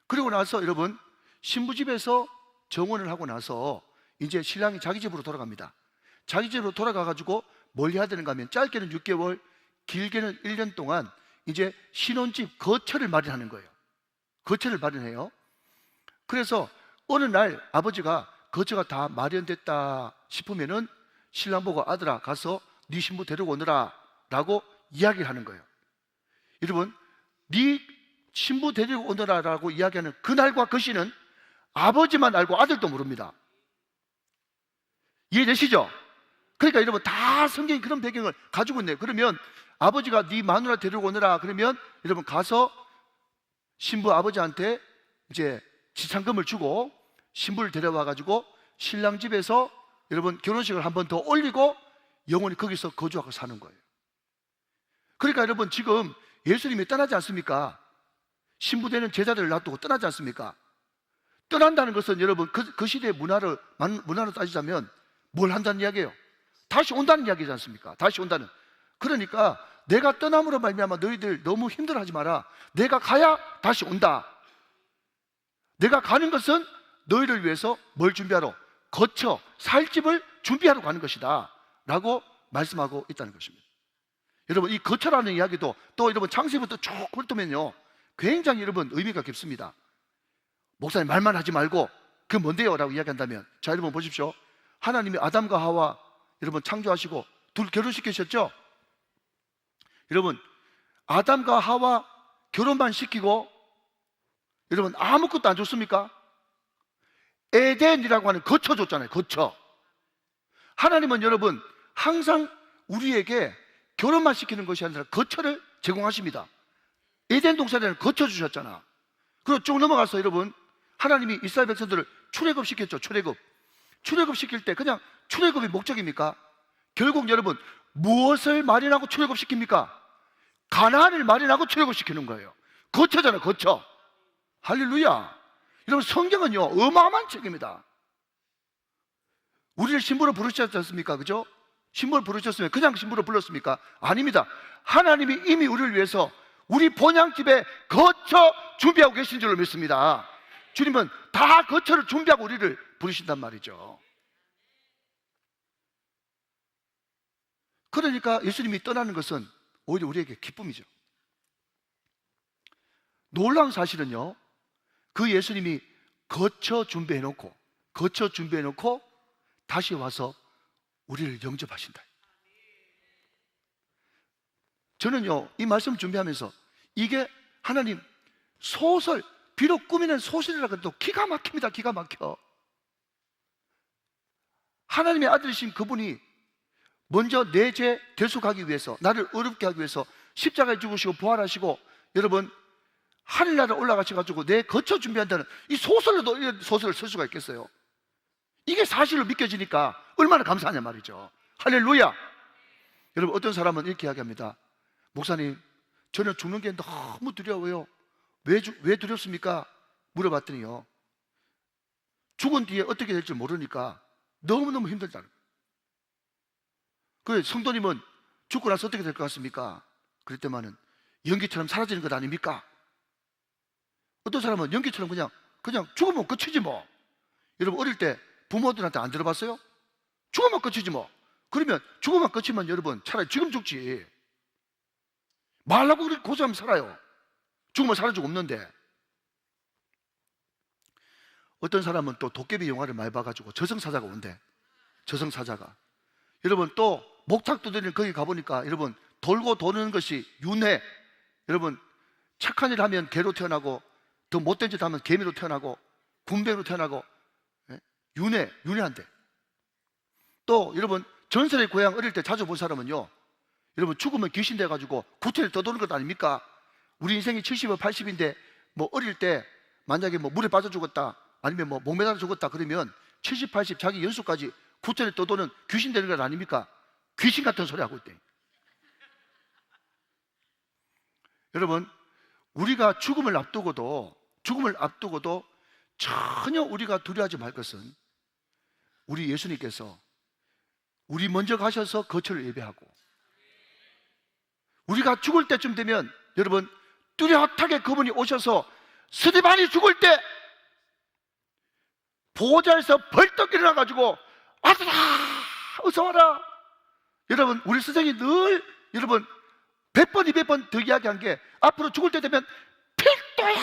그리고 나서 여러분 신부집에서 정혼을 하고 나서 이제 신랑이 자기 집으로 돌아갑니다. 자기 집으로 돌아가가지고 뭘 해야 되는가 하면, 짧게는 6개월, 길게는 1년 동안 이제 신혼집 거처를 마련하는 거예요. 거처를 마련해요. 그래서 어느 날 아버지가 거처가 다 마련됐다 싶으면은 신랑 보고, 아들아 가서 네 신부 데리고 오너라 라고 이야기를 하는 거예요. 여러분, 네 신부 데리고 오너라 라고 이야기하는 그날과 그 시는 아버지만 알고 아들도 모릅니다. 이해되시죠? 그러니까 여러분 다 성경이 그런 배경을 가지고 있네요. 그러면 아버지가 네 마누라 데리고 오너라 그러면 여러분 가서 신부 아버지한테 이제 지참금을 주고 신부를 데려와 가지고 신랑 집에서 여러분 결혼식을 한 번 더 올리고 영원히 거기서 거주하고 사는 거예요. 그러니까 여러분 지금 예수님이 떠나지 않습니까? 신부되는 제자들을 놔두고 떠나지 않습니까? 떠난다는 것은 여러분 그 시대의 문화로 따지자면 뭘 한다는 이야기예요? 다시 온다는 이야기지 않습니까? 다시 온다는. 그러니까 내가 떠남으로 말미암아 너희들 너무 힘들어하지 마라. 내가 가야 다시 온다. 내가 가는 것은 너희를 위해서 뭘 준비하러? 거처, 살 집을 준비하러 가는 것이다 라고 말씀하고 있다는 것입니다. 여러분 이 거처라는 이야기도 또 여러분 창세기부터 쭉 훑으면요 굉장히 여러분 의미가 깊습니다. 목사님 말만 하지 말고 그게 뭔데요? 라고 이야기한다면, 자 여러분 보십시오. 하나님이 아담과 하와 여러분 창조하시고 둘 결혼시키셨죠? 여러분 아담과 하와 결혼만 시키고 여러분 아무것도 안 줬습니까? 에덴이라고 하는 거처 줬잖아요. 거처. 하나님은 여러분 항상 우리에게 결혼만 시키는 것이 아니라 거처를 제공하십니다. 에덴 동산에는 거처 주셨잖아. 그리고 쭉 넘어가서 여러분 하나님이 이스라엘 백성들을 출애굽 시켰죠. 출애굽 시킬 때 그냥 출애굽이 목적입니까? 결국 여러분 무엇을 마련하고 출애굽 시킵니까? 가나안을 마련하고 출애굽 시키는 거예요. 거처잖아요. 거처. 할렐루야. 여러분 성경은요 어마어마한 책입니다. 우리를 신부로 부르셨지 않습니까? 그죠? 신부를 부르셨으면 그냥 신부로 불렀습니까? 아닙니다. 하나님이 이미 우리를 위해서 우리 본향집에 거처 준비하고 계신 줄로 믿습니다. 주님은 다 거처를 준비하고 우리를 부르신단 말이죠. 그러니까 예수님이 떠나는 것은 오히려 우리에게 기쁨이죠. 놀라운 사실은요, 그 예수님이 거처 준비해놓고 다시 와서 우리를 영접하신다. 저는요 이 말씀 준비하면서 이게 하나님 소설, 비록 꾸미는 소설이라 해도 기가 막힙니다. 기가 막혀. 하나님의 아들이신 그분이 먼저 내 죄 대속하기 위해서, 나를 어렵게 하기 위해서 십자가에 죽으시고 부활하시고 여러분 하늘나라 올라가셔가지고 내 거처 준비한다는 이 소설로도 이런 소설을 쓸 수가 있겠어요? 이게 사실로 믿겨지니까 얼마나 감사하냐 말이죠. 할렐루야. 여러분 어떤 사람은 이렇게 이야기합니다. 목사님 저는 죽는 게 너무 두려워요. 왜 두렵습니까? 물어봤더니요 죽은 뒤에 어떻게 될지 모르니까 너무너무 힘들다는 거예요. 그 성도님은 죽고 나서 어떻게 될 것 같습니까? 그랬더만은 연기처럼 사라지는 것 아닙니까? 어떤 사람은 연기처럼 그냥 죽으면 끝이지 뭐. 여러분 어릴 때 부모들한테 안 들어봤어요? 죽으면 끝이지 뭐. 그러면 죽으면 끝이면 여러분 차라리 지금 죽지. 말라고 그렇게 고생하면 살아요. 죽으면 살아주고 없는데. 어떤 사람은 또 도깨비 영화를 많이 봐가지고 저승사자가 온대. 저승사자가. 여러분 또 목탁두드리는 거기 가보니까 여러분 돌고 도는 것이 윤회. 여러분 착한 일 하면 개로 태어나고 더 못된 짓 하면 개미로 태어나고 군뱅이로 태어나고, 예? 윤회한대. 또 여러분 전설의 고향 어릴 때 자주 본 사람은요, 여러분 죽으면 귀신 돼가지고 구천에 떠도는 것 아닙니까? 우리 인생이 70에 80인데 뭐 어릴 때 만약에 뭐 물에 빠져 죽었다 아니면 뭐 목매달아 죽었다 그러면 70, 80 자기 연수까지 구천에 떠도는 귀신 되는 것 아닙니까? 귀신 같은 소리 하고 있대. 여러분 우리가 죽음을 앞두고도 전혀 우리가 두려워하지 말 것은 우리 예수님께서 우리 먼저 가셔서 거처를 예배하고, 우리가 죽을 때쯤 되면 여러분 뚜렷하게 그분이 오셔서 스데반이 죽을 때 보호자에서 벌떡 일어나가지고 아들아 어서 와라. 여러분 우리 스승이 늘 여러분 100번 200번 더 이야기한 게 앞으로 죽을 때 되면 필도야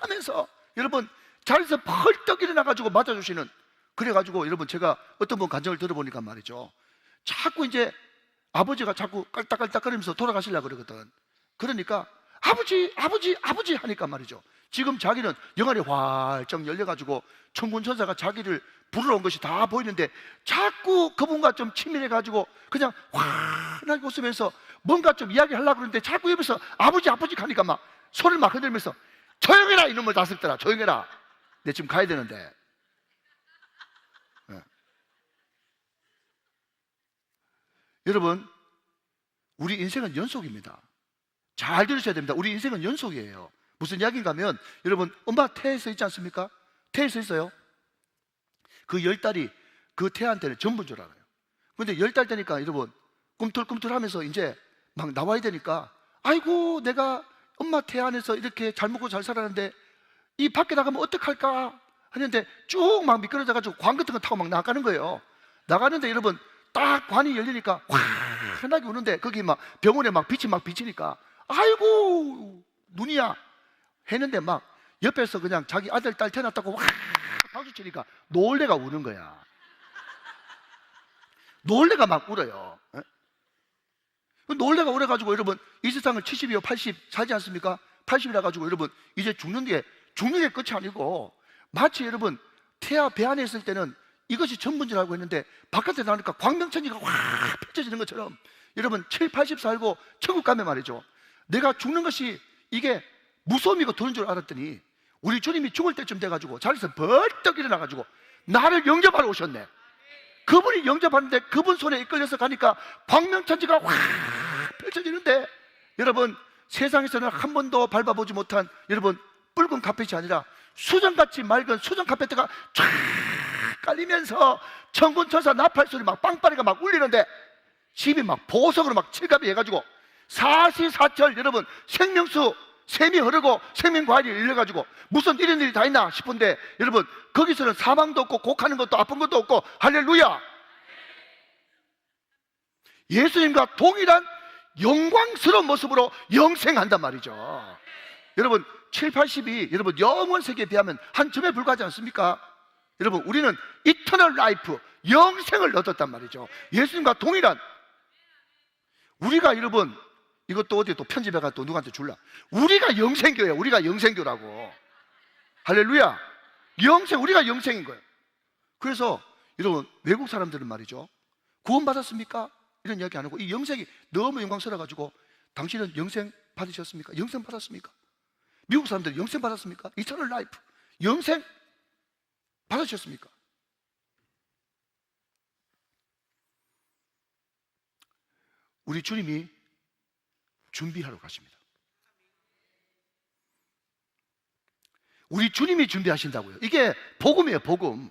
하면서 여러분 자리에서 벌떡 일어나가지고 맞아주시는. 그래가지고 여러분 제가 어떤 분 간증을 들어보니까 말이죠, 자꾸 이제 아버지가 자꾸 깔딱깔딱거리면서 돌아가시려고 그러거든. 그러니까 아버지 하니까 말이죠, 지금 자기는 영안이 활짝 열려가지고 천군천사가 자기를 부르러 온 것이 다 보이는데 자꾸 그분과 좀 친밀해가지고 그냥 환하게 웃으면서 뭔가 좀 이야기하려고 그러는데 자꾸 옆에서 아버지 하니까 막 손을 막 흔들면서 조용해라 이놈의 자식들아 조용해라, 내 지금 가야 되는데. 네. 여러분 우리 인생은 연속입니다. 잘 들으셔야 됩니다. 우리 인생은 연속이에요. 무슨 이야기인가 하면 여러분 엄마 태에서 있지 않습니까? 태에서 있어요. 그 10달이 그 태한테는 전부인 줄 알아요. 근데 10달 되니까 여러분 꿈틀꿈틀하면서 이제 막 나와야 되니까 아이고 내가 엄마 태 안에서 이렇게 잘 먹고 잘 살았는데 이 밖에 나가면 어떡할까 하는데 쭉 막 미끄러져가지고 관 같은 거 타고 막 나가는 거예요. 나가는데 여러분 딱 관이 열리니까 환하게 우는데 거기 막 병원에 막 빛이 막 비치니까 아이고 눈이야 했는데 막 옆에서 그냥 자기 아들 딸 태어났다고 박수 치니까 놀래가 우는 거야. 놀래가 막 울어요. 놀래가 울어가지고 여러분 이 세상을 70이요 80 살지 않습니까? 80이라 가지고 여러분 이제 죽는 게 끝이 아니고, 마치 여러분 태아 배 안에 있을 때는 이것이 전부인 줄 알고 있는데 바깥에 나오니까 광명천지가 확 펼쳐지는 것처럼 여러분 7, 80 살고 천국 가면 말이죠, 내가 죽는 것이 이게 무서움이고 도는 줄 알았더니 우리 주님이 죽을 때쯤 돼가지고 자리에서 벌떡 일어나가지고 나를 영접하러 오셨네. 그분이 영접하는데 그분 손에 이끌려서 가니까 광명천지가 확 펼쳐지는데 여러분 세상에서는 한 번도 밟아보지 못한 여러분 붉은 카펫이 아니라 수정같이 맑은 수정 카페트가 쫙 깔리면서 천군천사 나팔소리 막 빵빠리가 막 울리는데 집이 막 보석으로 막 칠갑이 해가지고 사시사철 여러분 생명수 샘이 흐르고 생명과일이 열려가지고 무슨 이런 일이 다 있나 싶은데 여러분 거기서는 사망도 없고 곡하는 것도 아픈 것도 없고 할렐루야, 예수님과 동일한 영광스러운 모습으로 영생한단 말이죠. 여러분 7, 80이 여러분 영원 세계에 비하면 한 점에 불과하지 않습니까? 여러분 우리는 이터널 라이프 영생을 얻었단 말이죠. 예수님과 동일한. 우리가 여러분 이것도 어디 또 편집해가 또 누구한테 줄라. 우리가 영생교예요. 우리가 영생교라고. 할렐루야. 우리가 영생인 거예요. 그래서 여러분 외국 사람들은 말이죠, 구원 받았습니까? 이런 이야기 안 하고 이 영생이 너무 영광스러워 가지고 당신은 영생 받으셨습니까? 영생 받았습니까? 미국 사람들은 영생 받았습니까? 이터널 라이프 영생 받으셨습니까? 우리 주님이 준비하러 가십니다. 우리 주님이 준비하신다고요. 이게 복음이에요, 복음.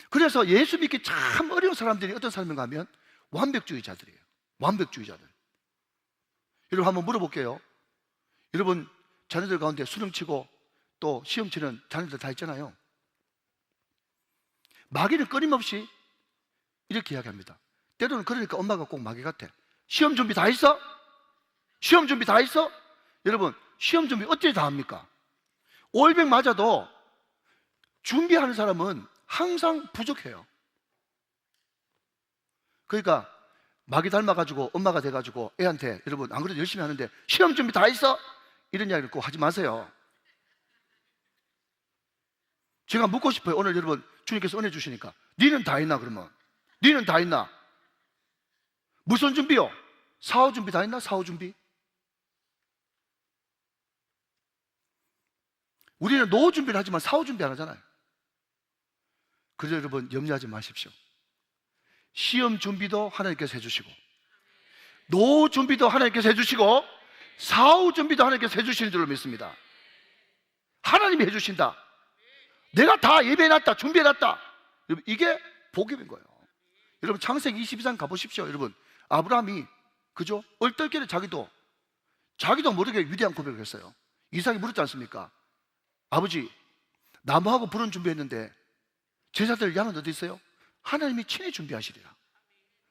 그래서 예수 믿기 참 어려운 사람들이 어떤 사람인가 하면 완벽주의자들이에요. 완벽주의자들. 여러분 한번 물어볼게요. 여러분 자녀들 가운데 수능 치고 또 시험 치는 자녀들 다 있잖아요. 마귀는 끊임없이 이렇게 이야기합니다. 때로는 그러니까 엄마가 꼭 마귀 같아. 시험 준비 다 했어? 시험 준비 다 했어? 여러분 시험 준비 어떻게 다 합니까? 500 맞아도 준비하는 사람은 항상 부족해요. 그러니까 마귀 닮아가지고 엄마가 돼가지고 애한테, 여러분 안 그래도 열심히 하는데 시험 준비 다 했어? 이런 이야기를 꼭 하지 마세요. 제가 묻고 싶어요. 오늘 여러분 주님께서 은혜 주시니까 니는 다 했나? 그러면 니는 다 했나? 무슨 준비요? 사후 준비 다 했나? 사후 준비? 우리는 노후 준비를 하지만 사후 준비 안 하잖아요. 그래서 여러분 염려하지 마십시오. 시험 준비도 하나님께서 해주시고, 노후 준비도 하나님께서 해주시고, 사후 준비도 하나님께서 해주시는 줄로 믿습니다. 하나님이 해주신다. 내가 다 예배해놨다, 준비해놨다. 여러분 이게 복임인 거예요. 여러분 창세기 22장 가보십시오. 여러분 아브라함이 그죠? 얼떨결에 자기도 모르게 위대한 고백을 했어요. 이삭이 물었지 않습니까? 아버지, 나무하고 불은 준비했는데 제사들 양은 어디 있어요? 하나님이 친히 준비하시리라.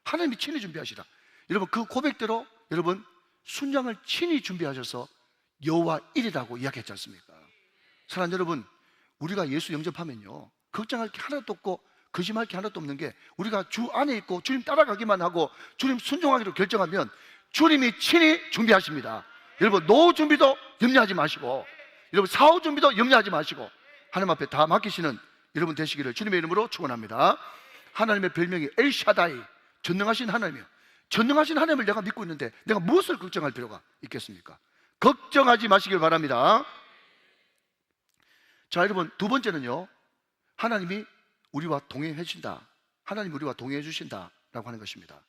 하나님이 친히 준비하시라. 여러분 그 고백대로 여러분 순장을 친히 준비하셔서 여호와 일이라고 이야기했지 않습니까? 사랑하는 여러분, 우리가 예수 영접하면요 걱정할 게 하나도 없고 거짓말 게 하나도 없는 게, 우리가 주 안에 있고 주님 따라가기만 하고 주님 순종하기로 결정하면 주님이 친히 준비하십니다. 여러분 노후 준비도 염려하지 마시고, 여러분 사후 준비도 염려하지 마시고 하나님 앞에 다 맡기시는 여러분 되시기를 주님의 이름으로 축원합니다. 하나님의 별명이 엘샤다이, 전능하신 하나님이에요. 전능하신 하나님을 내가 믿고 있는데 내가 무엇을 걱정할 필요가 있겠습니까? 걱정하지 마시길 바랍니다. 자, 여러분 두 번째는요, 하나님이 우리와 동행해 주신다. 하나님이 우리와 동행해 주신다라고 하는 것입니다.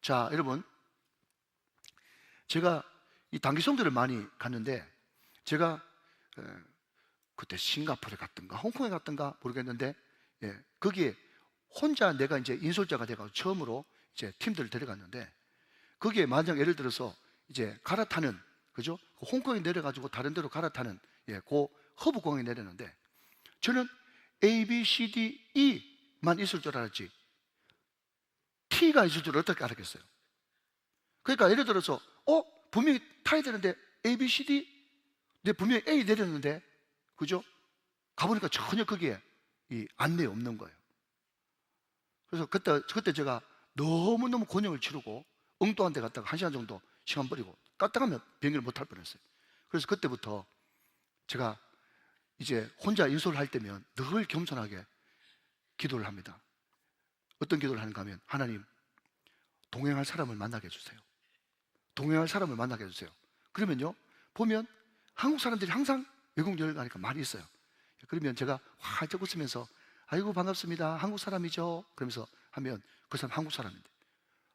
자, 여러분 제가 이 단기성들을 많이 갔는데, 제가 그때 싱가포르에 갔던가 홍콩에 갔던가 모르겠는데, 거기에 혼자 내가 이제 인솔자가 돼가지고 처음으로 이제 팀들을 데려갔는데, 거기에 만약 예를 들어서 이제 갈아타는, 그죠? 홍콩에 내려가지고 다른 데로 갈아타는 그 허브공항에 내렸는데, 저는 A, B, C, D, E만 있을 줄 알았지 T가 있을 줄 어떻게 알았겠어요? 그러니까 예를 들어서 분명히 타야 되는데 A, B, C, D, 내 분명히 A 내렸는데, 그죠? 가보니까 전혀 거기에 이 안내에 없는 거예요. 그래서 그때 제가 너무너무 곤욕을 치르고 엉뚱한 데 갔다가 1시간 정도 시간 버리고 갔다가면 비행기를 못 탈 뻔했어요. 그래서 그때부터 제가 이제 혼자 인솔을 할 때면 늘 겸손하게 기도를 합니다. 어떤 기도를 하는가 하면, 하나님 동행할 사람을 만나게 해주세요. 동행할 사람을 만나게 해주세요. 그러면요 보면 한국 사람들이 항상 외국 여행 가니까 많이 있어요. 그러면 제가 활짝 웃으면서 아이고 반갑습니다, 한국 사람이죠? 그러면서 하면 그 사람 한국 사람인데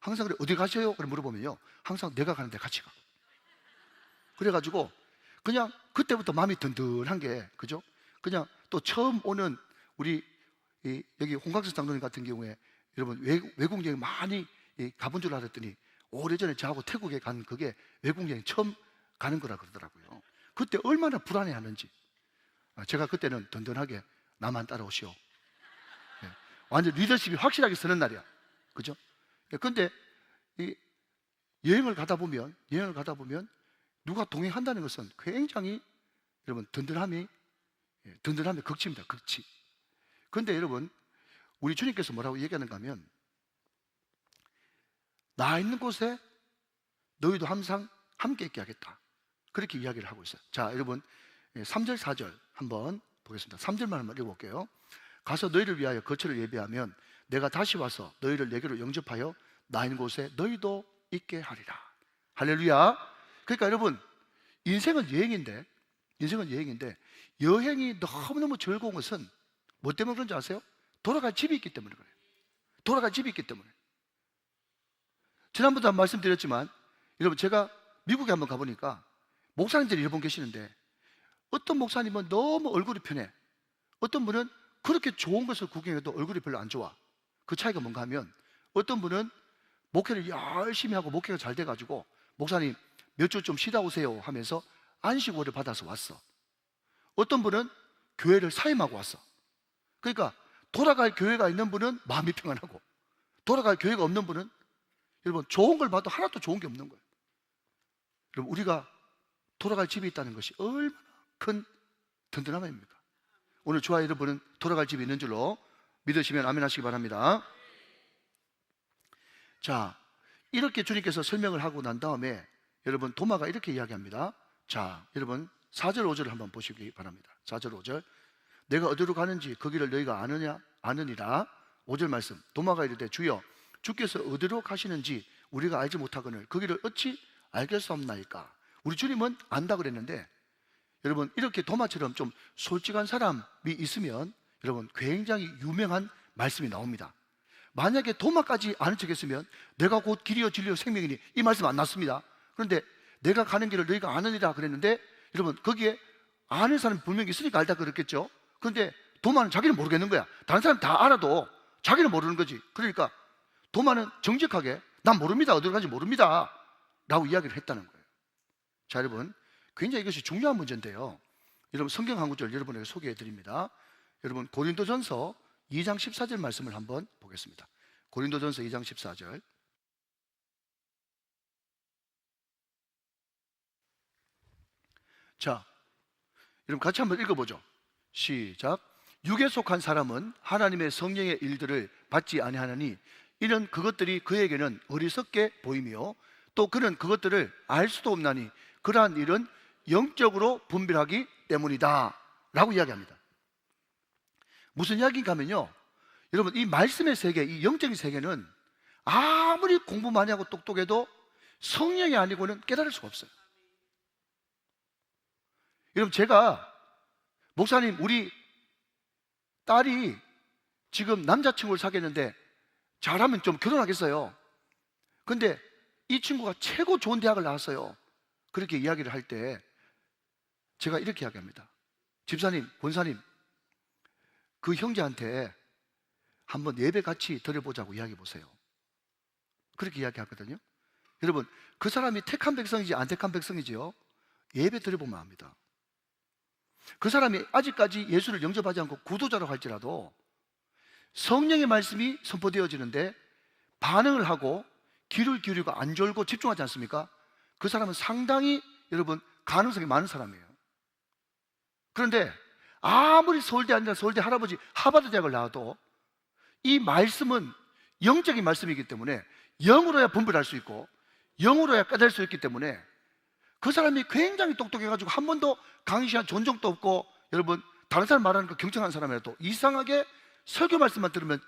항상 그래, 어디 가셔요? 그래 물어보면요 항상 내가 가는데 같이 가. 그래가지고 그냥 그때부터 마음이 든든한 게, 그죠? 그냥 또 처음 오는 우리 여기 홍광석 장로님 같은 경우에 여러분 외국 여행 많이 가본 줄 알았더니 오래전에 저하고 태국에 간 그게 외국 여행 처음 가는 거라 그러더라고요. 그때 얼마나 불안해하는지. 제가 그때는 든든하게 나만 따라오시오. 완전 리더십이 확실하게 서는 날이야, 그죠? 근데 여행을 가다 보면 누가 동행한다는 것은 굉장히 여러분 든든함이 극치입니다, 극치. 그런데 여러분 우리 주님께서 뭐라고 얘기하는가 하면, 나 있는 곳에 너희도 항상 함께 있게 하겠다, 그렇게 이야기를 하고 있어요. 자, 여러분 3절 4절 한번 보겠습니다. 3절만 한번 읽어볼게요. 가서 너희를 위하여 거처를 예비하면 내가 다시 와서 너희를 내게로 영접하여 나 있는 곳에 너희도 있게 하리라. 할렐루야. 그러니까 여러분 인생은 여행인데 여행이 너무너무 즐거운 것은 뭐 때문에 그런지 아세요? 돌아갈 집이 있기 때문에 그래요. 돌아갈 집이 있기 때문에. 지난번도 한 말씀드렸지만 여러분 제가 미국에 한번 가보니까 목사님들이 여러 분 계시는데, 어떤 목사님은 너무 얼굴이 편해, 어떤 분은 그렇게 좋은 것을 구경해도 얼굴이 별로 안 좋아. 그 차이가 뭔가 하면, 어떤 분은 목회를 열심히 하고 목회가 잘 돼가지고 목사님 몇 주 좀 쉬다 오세요 하면서 안식월을 받아서 왔어. 어떤 분은 교회를 사임하고 왔어. 그러니까 돌아갈 교회가 있는 분은 마음이 평안하고, 돌아갈 교회가 없는 분은 여러분 좋은 걸 봐도 하나도 좋은 게 없는 거예요. 여러분 우리가 돌아갈 집이 있다는 것이 얼마나 큰 든든함입니까? 오늘 주와 여러분은 돌아갈 집이 있는 줄로 믿으시면 아멘 하시기 바랍니다. 자, 이렇게 주님께서 설명을 하고 난 다음에 여러분 도마가 이렇게 이야기합니다. 자, 여러분 4절 5절을 한번 보시기 바랍니다. 4절 5절. 내가 어디로 가는지 그 길을 너희가 아느냐? 아느니라. 5절 말씀. 도마가 이르되 주여 주께서 어디로 가시는지 우리가 알지 못하거늘 그 길을 어찌 알겠사옵나이까. 우리 주님은 안다 그랬는데 여러분 이렇게 도마처럼 좀 솔직한 사람이 있으면 여러분 굉장히 유명한 말씀이 나옵니다. 만약에 도마까지 아는 척했으면 내가 곧 길이요 진리요 생명이니 이 말씀 안 났습니다. 그런데 내가 가는 길을 너희가 아느니라 그랬는데 여러분 거기에 아는 사람이 분명히 있으니까 알다 그랬겠죠. 그런데 도마는 자기는 모르겠는 거야. 다른 사람 다 알아도 자기는 모르는 거지. 그러니까 도마는 정직하게 난 모릅니다. 어디로 가는지 모릅니다 라고 이야기를 했다는 거예요. 자, 여러분 굉장히 이것이 중요한 문제인데요. 여러분 성경 한 구절 여러분에게 소개해 드립니다. 여러분 고린도전서 2장 14절 말씀을 한번 보겠습니다. 고린도전서 2장 14절. 자, 여러분 같이 한번 읽어보죠. 시작. 육에 속한 사람은 하나님의 성령의 일들을 받지 아니하나니 이는 그것들이 그에게는 어리석게 보이며 또 그는 그것들을 알 수도 없나니 그러한 일은 영적으로 분별하기 때문이다 라고 이야기합니다. 무슨 이야기인가 하면요, 여러분 이 말씀의 세계, 이 영적인 세계는 아무리 공부 많이 하고 똑똑해도 성령이 아니고는 깨달을 수가 없어요. 여러분 제가 목사님 우리 딸이 지금 남자친구를 사귀었는데 잘하면 좀 결혼하겠어요. 근데 이 친구가 최고 좋은 대학을 나왔어요. 그렇게 이야기를 할 때 제가 이렇게 이야기합니다. 집사님, 권사님, 그 형제한테 한번 예배 같이 드려보자고 이야기해 보세요. 그렇게 이야기하거든요. 여러분 그 사람이 택한 백성이지 안 택한 백성이지요? 예배 드려보면 압니다. 그 사람이 아직까지 예수를 영접하지 않고 구도자라고 할지라도 성령의 말씀이 선포되어지는데 반응을 하고 귀를 기울이고 안 졸고 집중하지 않습니까? 그 사람은 상당히 여러분 가능성이 많은 사람이에요. 그런데 아무리 서울대 아니라 서울대 할아버지 하버드 대학을 나와도 이 말씀은 영적인 말씀이기 때문에 영으로야 분별할 수 있고 영으로야 깨달을 수 있기 때문에 그 사람이 굉장히 똑똑해가지고 한 번도 강의시간 존 적도 없고 여러분 다른 사람 말하는 거 경청하는 사람이라도 이상하게 설교 말씀만 들으면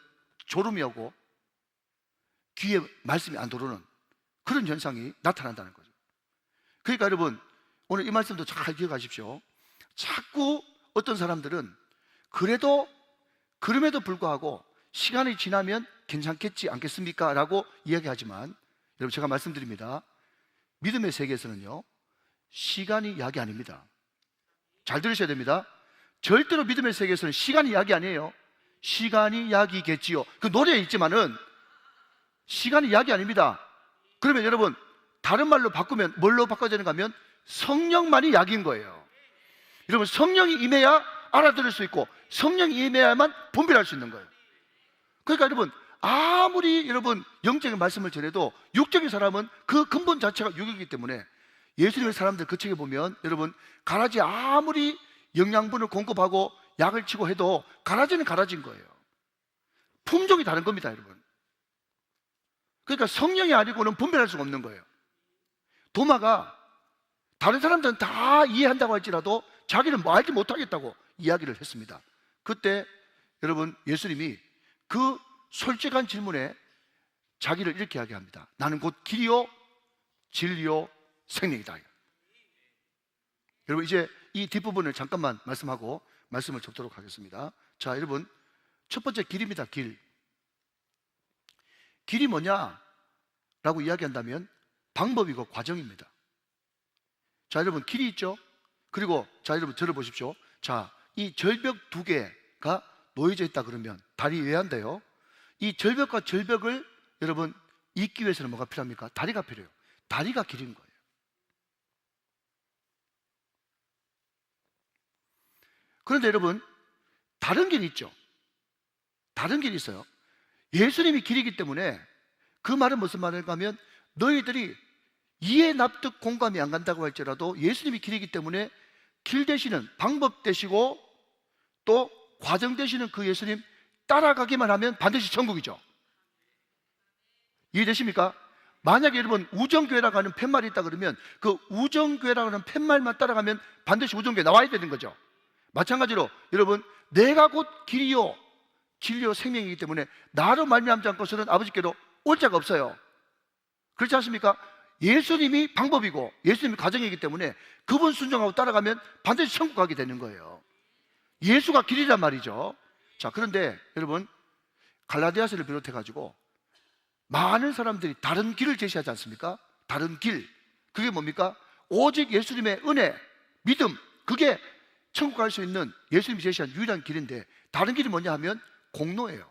졸음이 오고 귀에 말씀이 안 들어오는 그런 현상이 나타난다는 거죠. 그러니까 여러분 오늘 이 말씀도 잘 기억하십시오. 자꾸 어떤 사람들은 그럼에도 불구하고 시간이 지나면 괜찮겠지 않겠습니까? 라고 이야기하지만 여러분 제가 말씀드립니다. 믿음의 세계에서는요 시간이 약이 아닙니다. 잘 들으셔야 됩니다. 절대로 믿음의 세계에서는 시간이 약이 아니에요. 시간이 약이겠지요. 그 노래에 있지만은 시간이 약이 아닙니다. 그러면 여러분 다른 말로 바꾸면 뭘로 바꿔야 되는가 하면 성령만이 약인 거예요. 여러분 성령이 임해야 알아들을 수 있고 성령이 임해야만 분별할 수 있는 거예요. 그러니까 여러분 아무리 여러분 영적인 말씀을 전해도 육적인 사람은 그 근본 자체가 육이기 때문에 예수님의 사람들 그 책에 보면 여러분 가라지 아무리 영양분을 공급하고 약을 치고 해도 가라지는 가라진 거예요. 품종이 다른 겁니다, 여러분. 그러니까 성령이 아니고는 분별할 수가 없는 거예요. 도마가 다른 사람들은 다 이해한다고 할지라도 자기는 뭐 알지 못하겠다고 이야기를 했습니다. 그때 여러분 예수님이 그 솔직한 질문에 자기를 이렇게 이야기합니다. 나는 곧 길이요 진리요 생명이다. 여러분 이제 이 뒷부분을 잠깐만 말씀하고 말씀을 접도록 하겠습니다. 자, 여러분 첫 번째 길입니다. 길이 뭐냐라고 이야기한다면 방법이고 과정입니다. 자, 여러분 길이 있죠? 그리고 자, 여러분 들어보십시오. 자, 이 절벽 두 개가 놓여져 있다 그러면 다리 외야인데요. 이 절벽과 절벽을 여러분 잇기 위해서는 뭐가 필요합니까? 다리가 필요해요. 다리가 길인 거예요. 그런데 여러분 다른 길이 있죠. 다른 길이 있어요. 예수님이 길이기 때문에 그 말은 무슨 말인가 하면 너희들이 이해 납득 공감이 안 간다고 할지라도 예수님이 길이기 때문에 길 되시는 방법 되시고 또 과정되시는 그 예수님 따라가기만 하면 반드시 천국이죠. 이해되십니까? 만약에 여러분 우정교회라고 하는 팻말이 있다 그러면 그 우정교회라고 하는 팻말만 따라가면 반드시 우정교회 나와야 되는 거죠. 마찬가지로 여러분 내가 곧 길이요 진리요 생명이기 때문에 나로 말미암지 않고서는 아버지께로 올 자가 없어요. 그렇지 않습니까? 예수님이 방법이고 예수님이 과정이기 때문에 그분 순종하고 따라가면 반드시 천국 가게 되는 거예요. 예수가 길이란 말이죠. 자, 그런데 여러분 갈라디아서를 비롯해 가지고 많은 사람들이 다른 길을 제시하지 않습니까? 다른 길. 그게 뭡니까? 오직 예수님의 은혜, 믿음, 그게 천국 갈 수 있는 예수님이 제시한 유일한 길인데 다른 길이 뭐냐 하면 공로예요.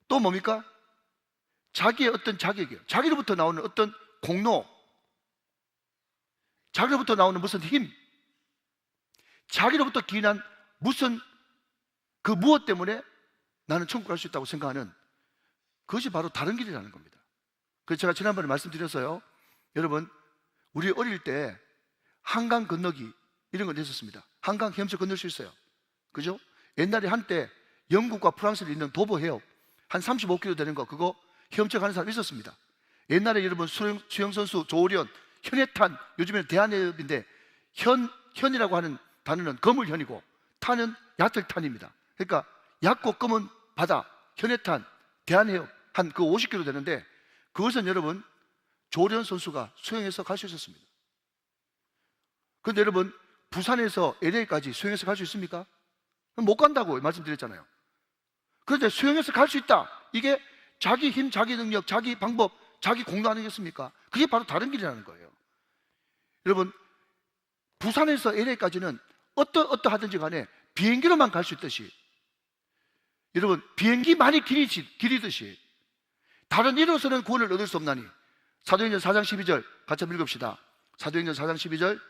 또 뭡니까? 자기의 어떤 자격이요. 자기로부터 나오는 어떤 공로, 자기로부터 나오는 무슨 힘, 자기로부터 기인한 무슨 그 무엇 때문에 나는 천국 갈 수 있다고 생각하는 그것이 바로 다른 길이라는 겁니다. 그래서 제가 지난번에 말씀드렸어요. 여러분 우리 어릴 때 한강 건너기 이런 걸 했었습니다. 한강 헤엄쳐 건널 수 있어요. 그죠? 옛날에 한때 영국과 프랑스를 잇는 도보 해협 한 35km 되는 거 그거 헤엄쳐 가는 사람이 있었습니다. 옛날에 여러분 수영선수 조오련, 현해탄, 요즘에는 대한해협인데 현이라고 하는 단어는 거물현이고 탄은 얕을탄입니다. 그러니까 얕고 검은 바다, 현해탄, 대한해협 한 그 50km 되는데 그것은 여러분 조오련 선수가 수영해서 갈 수 있었습니다. 그런데 여러분 부산에서 LA까지 수영해서 갈 수 있습니까? 못 간다고 말씀드렸잖아요. 그런데 수영해서 갈 수 있다. 이게 자기 힘, 자기 능력, 자기 방법, 자기 공로 아니겠습니까? 그게 바로 다른 길이라는 거예요. 여러분 부산에서 LA까지는 어떠하든지 간에 비행기로만 갈 수 있듯이 여러분 비행기만이 길이듯이 다른 이로서는 구원을 얻을 수 없나니 사도행전 4장 12절 같이 한번 읽읍시다. 사도행전 4장 12절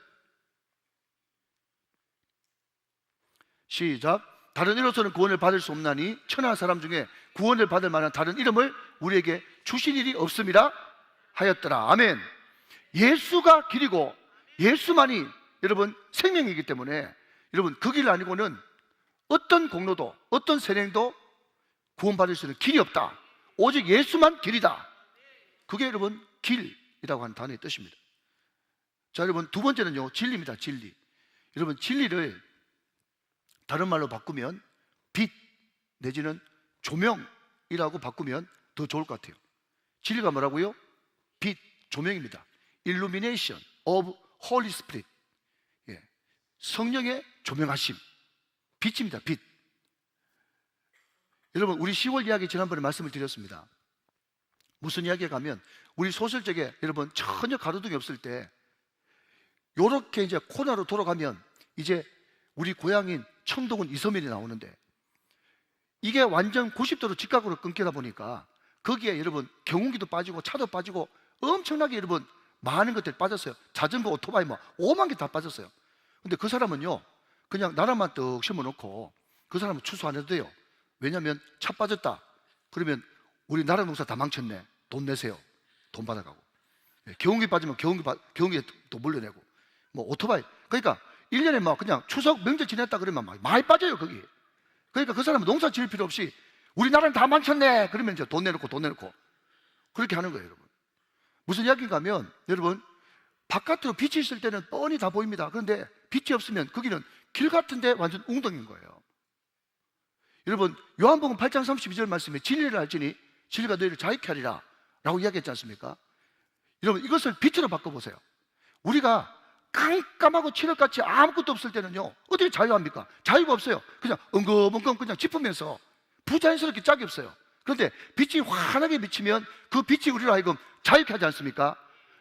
시작. 다른 이로서는 구원을 받을 수 없나니 천하 사람 중에 구원을 받을 만한 다른 이름을 우리에게 주신 일이 없음이라 하였더라. 아멘. 예수가 길이고 예수만이 여러분 생명이기 때문에 여러분 그 길 아니고는 어떤 공로도 어떤 선행도 구원받을 수 있는 길이 없다. 오직 예수만 길이다. 그게 여러분 길이라고 하는 단어의 뜻입니다. 자, 여러분 두 번째는요 진리입니다. 진리. 여러분 진리를 다른 말로 바꾸면 빛 내지는 조명이라고 바꾸면 더 좋을 것 같아요. 진리가 뭐라고요? 빛, 조명입니다. Illumination of Holy Spirit. 예. 성령의 조명하심. 빛입니다. 빛. 여러분 우리 10월 이야기 지난번에 말씀을 드렸습니다. 무슨 이야기에 가면 우리 소설책에 여러분 전혀 가로등이 없을 때 요렇게 이제 코너로 돌아가면 이제 우리 고향인 청동은 이서면이 나오는데 이게 완전 90도로 직각으로 끊기다 보니까 거기에 여러분 경운기도 빠지고 차도 빠지고 엄청나게 여러분 많은 것들이 빠졌어요. 자전거, 오토바이 뭐 5만 개 다 빠졌어요. 근데 그 사람은요 그냥 나라만 떡 심어놓고 그 사람은 추수 안 해도 돼요. 왜냐하면 차 빠졌다 그러면 우리 나라 농사 다 망쳤네. 돈 내세요. 돈 받아가고. 경운기 빠지면 경운기에 또 물려내고 뭐 오토바이 그러니까 1년에 막 그냥 추석 명절 지냈다 그러면 막 많이 빠져요 거기. 그러니까 그 사람은 농사 지을 필요 없이 우리나라는 다 망쳤네 그러면 이제 돈 내놓고 그렇게 하는 거예요. 여러분 무슨 이야기인가 하면 여러분 바깥으로 빛이 있을 때는 뻔히 다 보입니다. 그런데 빛이 없으면 거기는 길 같은데 완전 웅덩이인 거예요. 여러분 요한복음 8장 32절 말씀에 진리를 알지니 진리가 너희를 자유케 하리라 라고 이야기했지 않습니까? 여러분 이것을 빛으로 바꿔보세요. 우리가 깜깜하고 칠흑같이 아무것도 없을 때는요 어떻게 자유합니까? 자유가 없어요. 그냥 엉금엉금 그냥 짚으면서 부자연스럽게 짝이 없어요. 그런데 빛이 환하게 비치면 그 빛이 우리로 하여금 자유케 하지 않습니까?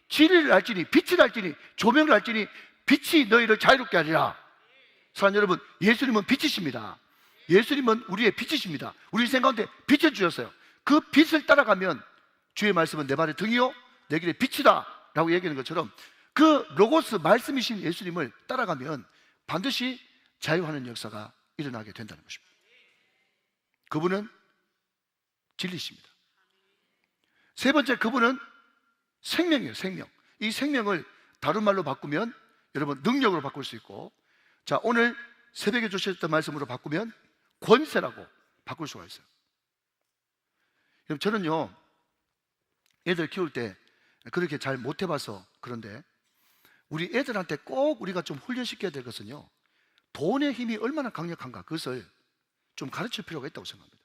진리를 알지니 빛을 알지니 조명을 알지니 빛이 너희를 자유롭게 하리라. 사랑하는 여러분 예수님은 빛이십니다. 예수님은 우리의 빛이십니다. 우리 인생 가운데 빛을 주셨어요. 그 빛을 따라가면 주의 말씀은 내 발의 등이요 내 길의 빛이다 라고 얘기하는 것처럼 그 로고스 말씀이신 예수님을 따라가면 반드시 자유하는 역사가 일어나게 된다는 것입니다. 그분은 진리십니다. 세 번째 그분은 생명이에요. 생명. 이 생명을 다른 말로 바꾸면 여러분 능력으로 바꿀 수 있고 자, 오늘 새벽에 주셨던 말씀으로 바꾸면 권세라고 바꿀 수가 있어요. 그럼 저는요, 애들 키울 때 그렇게 잘 못 해봐서 그런데 우리 애들한테 꼭 우리가 좀 훈련시켜야 될 것은요, 돈의 힘이 얼마나 강력한가, 그것을 좀 가르칠 필요가 있다고 생각합니다.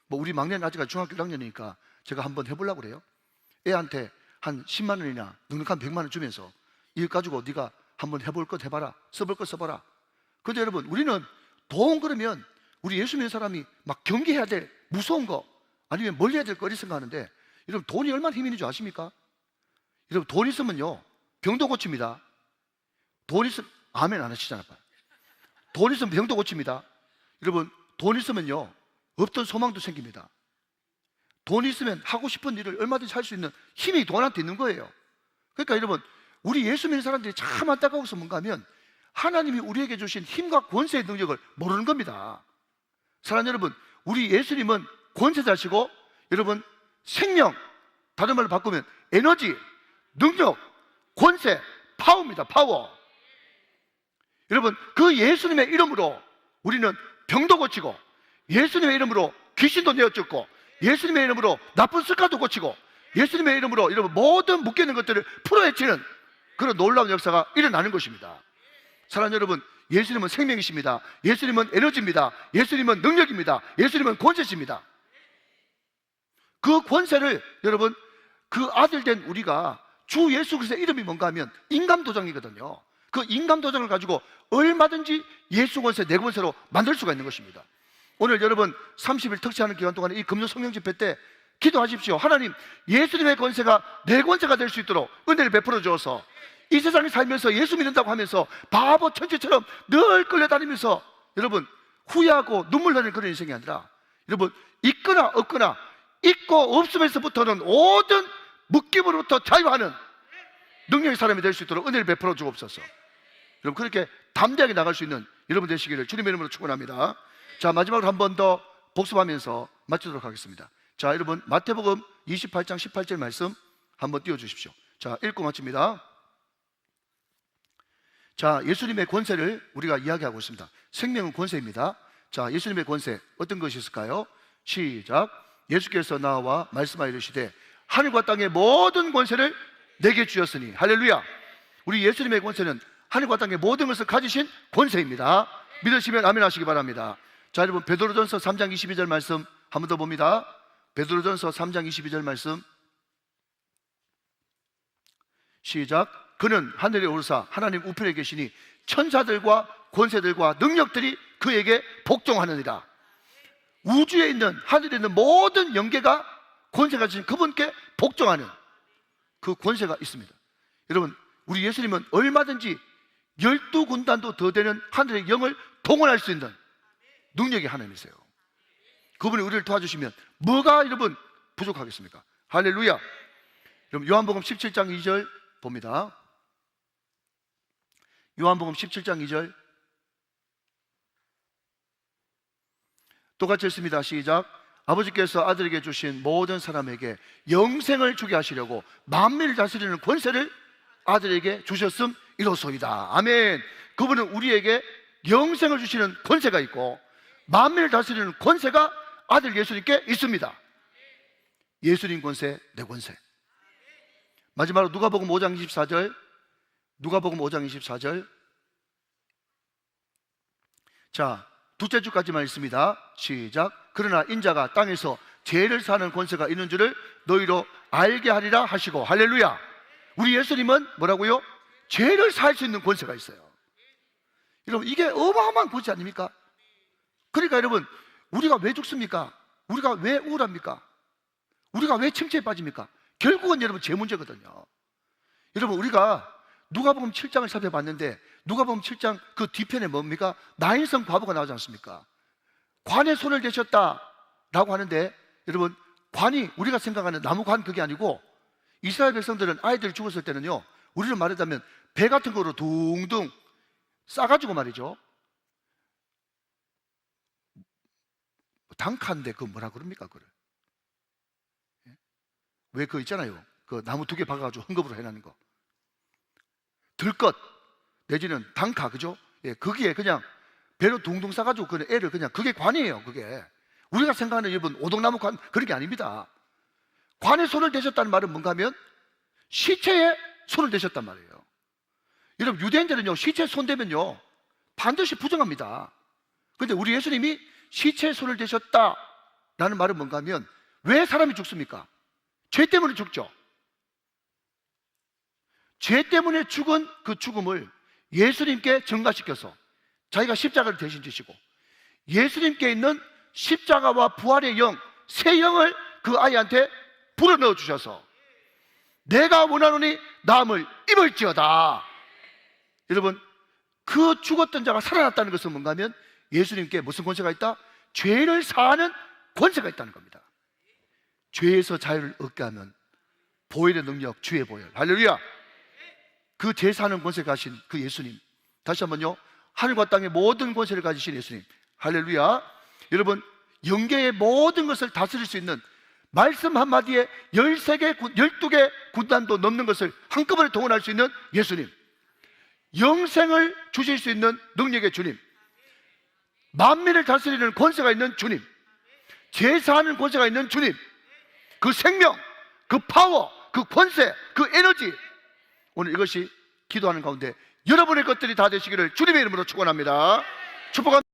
뭐 우리 막내는 아직까지 중학교 1학년이니까 제가 한번 해보려고 그래요. 애한테 한 10만 원이나 넉넉한 100만 원 주면서 이거 가지고 네가 한번 해볼 것 해봐라, 써볼 것 써봐라. 근데 여러분, 우리는 돈 그러면 우리 예수 믿는 사람이 막 경계해야 될 무서운 거 아니면 멀리 해야 될 거 이렇게 생각하는데, 여러분 돈이 얼마나 힘이 있는 줄 아십니까? 여러분 돈 있으면요 병도 고칩니다. 돈 있으면, 아멘 안 하시잖아요. 돈 있으면 병도 고칩니다. 여러분 돈 있으면요 없던 소망도 생깁니다. 돈 있으면 하고 싶은 일을 얼마든지 할 수 있는 힘이 돈한테 있는 거예요. 그러니까 여러분, 우리 예수 믿는 사람들이 참 안타까워서 뭔가 하면 하나님이 우리에게 주신 힘과 권세의 능력을 모르는 겁니다. 사랑하는 여러분, 우리 예수님은 권세자시고 여러분 생명, 다른 말로 바꾸면 에너지, 능력, 권세, 파워입니다. 파워. 여러분 그 예수님의 이름으로 우리는 병도 고치고, 예수님의 이름으로 귀신도 내어쫓고, 예수님의 이름으로 나쁜 습관도 고치고, 예수님의 이름으로 여러분 모든 묶여있는 것들을 풀어헤치는 그런 놀라운 역사가 일어나는 것입니다. 사랑하는 여러분, 예수님은 생명이십니다. 예수님은 에너지입니다. 예수님은 능력입니다. 예수님은 권세십니다. 그 권세를 여러분, 그 아들 된 우리가 주 예수 그리스도의 이름이 뭔가 하면 인감도장이거든요. 그 인감도장을 가지고 얼마든지 예수 권세, 내 권세로 만들 수가 있는 것입니다. 오늘 여러분 30일 특시하는 기간 동안에 이 금요 성령 집회 때 기도하십시오. 하나님, 예수님의 권세가 내 권세가 될 수 있도록 은혜를 베풀어 주어서 이 세상에 살면서 예수 믿는다고 하면서 바보 천치처럼 늘 끌려다니면서 여러분 후회하고 눈물 나는 그런 인생이 아니라, 여러분 있거나 없거나, 있고 없음에서부터는 모든 묶임으로부터 자유하는 능력의 사람이 될 수 있도록 은혜를 베풀어 주옵소서. 여러분 그렇게 담대하게 나갈 수 있는 여러분 되시기를 주님의 이름으로 축원합니다. 자, 마지막으로 한 번 더 복습하면서 마치도록 하겠습니다. 자, 여러분 마태복음 28장 18절 말씀 한번 띄워주십시오. 자, 읽고 마칩니다. 자, 예수님의 권세를 우리가 이야기하고 있습니다. 생명은 권세입니다. 자, 예수님의 권세 어떤 것이 있을까요? 시작. 예수께서 나와 말씀하여 이르시되 하늘과 땅의 모든 권세를 내게 주셨으니. 할렐루야. 우리 예수님의 권세는 하늘과 땅의 모든 것을 가지신 권세입니다. 믿으시면 아멘 하시기 바랍니다. 자, 여러분 베드로전서 3장 22절 말씀 한 번 더 봅니다. 베드로전서 3장 22절 말씀 시작. 그는 하늘에 오르사 하나님 우편에 계시니 천사들과 권세들과 능력들이 그에게 복종하느니라. 우주에 있는, 하늘에 있는 모든 영계가 권세가 지신 그분께 복종하는 그 권세가 있습니다. 여러분 우리 예수님은 얼마든지 12군단도 더 되는 하늘의 영을 동원할 수 있는 능력이 하나님이세요. 그분이 우리를 도와주시면 뭐가 여러분 부족하겠습니까? 할렐루야. 여러분 요한복음 17장 2절 봅니다. 요한복음 17장 2절 똑같이 읽습니다. 시작. 아버지께서 아들에게 주신 모든 사람에게 영생을 주게 하시려고 만민을 다스리는 권세를 아들에게 주셨음 이로소이다. 아멘. 그분은 우리에게 영생을 주시는 권세가 있고 만민을 다스리는 권세가 아들 예수님께 있습니다. 예수님 권세, 내 권세. 마지막으로 누가복음 5장 24절, 누가복음 5장 24절. 자, 둘째 주까지만 있습니다. 시작. 그러나 인자가 땅에서 죄를 사는 권세가 있는 줄을 너희로 알게 하리라 하시고. 할렐루야. 우리 예수님은 뭐라고요? 죄를 살 수 있는 권세가 있어요. 여러분 이게 어마어마한 권세 아닙니까? 그러니까 여러분 우리가 왜 죽습니까? 우리가 왜 우울합니까? 우리가 왜 침체에 빠집니까? 결국은 여러분 죄 문제거든요. 여러분 우리가 누가복음 7장을 살펴봤는데 누가복음 7장 그 뒤편에 뭡니까? 나인성 과부가 나오지 않습니까? 관에 손을 대셨다라고 하는데 여러분 관이 우리가 생각하는 나무관 그게 아니고 이스라엘 백성들은 아이들이 죽었을 때는요 우리를 말하자면 배 같은 거로 둥둥 싸가지고 말이죠. 단칸데 그 뭐라 그럽니까? 그걸 왜 그거 있잖아요. 그 나무 2개 박아가지고 헝겊으로 해놓는 거. 들것 내지는 단카 그죠? 예, 거기에 그냥 배로 둥둥 싸가지고 그냥 애를 그냥 그게 관이에요. 그게 우리가 생각하는 여러분 오동나무 관 그런 게 아닙니다. 관에 손을 대셨다는 말은 뭔가 하면 시체에 손을 대셨단 말이에요. 여러분 유대인들은요 시체에 손 대면요 반드시 부정합니다. 근데 우리 예수님이 시체에 손을 대셨다라는 말은 뭔가 하면 왜 사람이 죽습니까? 죄 때문에 죽죠. 죄 때문에 죽은 그 죽음을 예수님께 전가시켜서 자기가 십자가를 대신 지시고 예수님께 있는 십자가와 부활의 영, 새 영을 그 아이한테 불어넣어 주셔서 내가 원하노니 나음을 입을지어다. 여러분 그 죽었던 자가 살아났다는 것은 뭔가 하면 예수님께 무슨 권세가 있다? 죄를 사하는 권세가 있다는 겁니다. 죄에서 자유를 얻게 하면 보혈의 능력, 주의 보혈, 할렐루야. 그 제사하는 권세 가신 그 예수님, 다시 한번요, 하늘과 땅의 모든 권세를 가지신 예수님, 할렐루야. 여러분 영계의 모든 것을 다스릴 수 있는 말씀 한마디에 13개, 12개 군단도 넘는 것을 한꺼번에 동원할 수 있는 예수님, 영생을 주실 수 있는 능력의 주님, 만민을 다스리는 권세가 있는 주님, 제사하는 권세가 있는 주님, 그 생명, 그 파워, 그 권세, 그 에너지, 오늘 이것이 기도하는 가운데 여러분의 것들이 다 되시기를 주님의 이름으로 축원합니다. 축복합니다.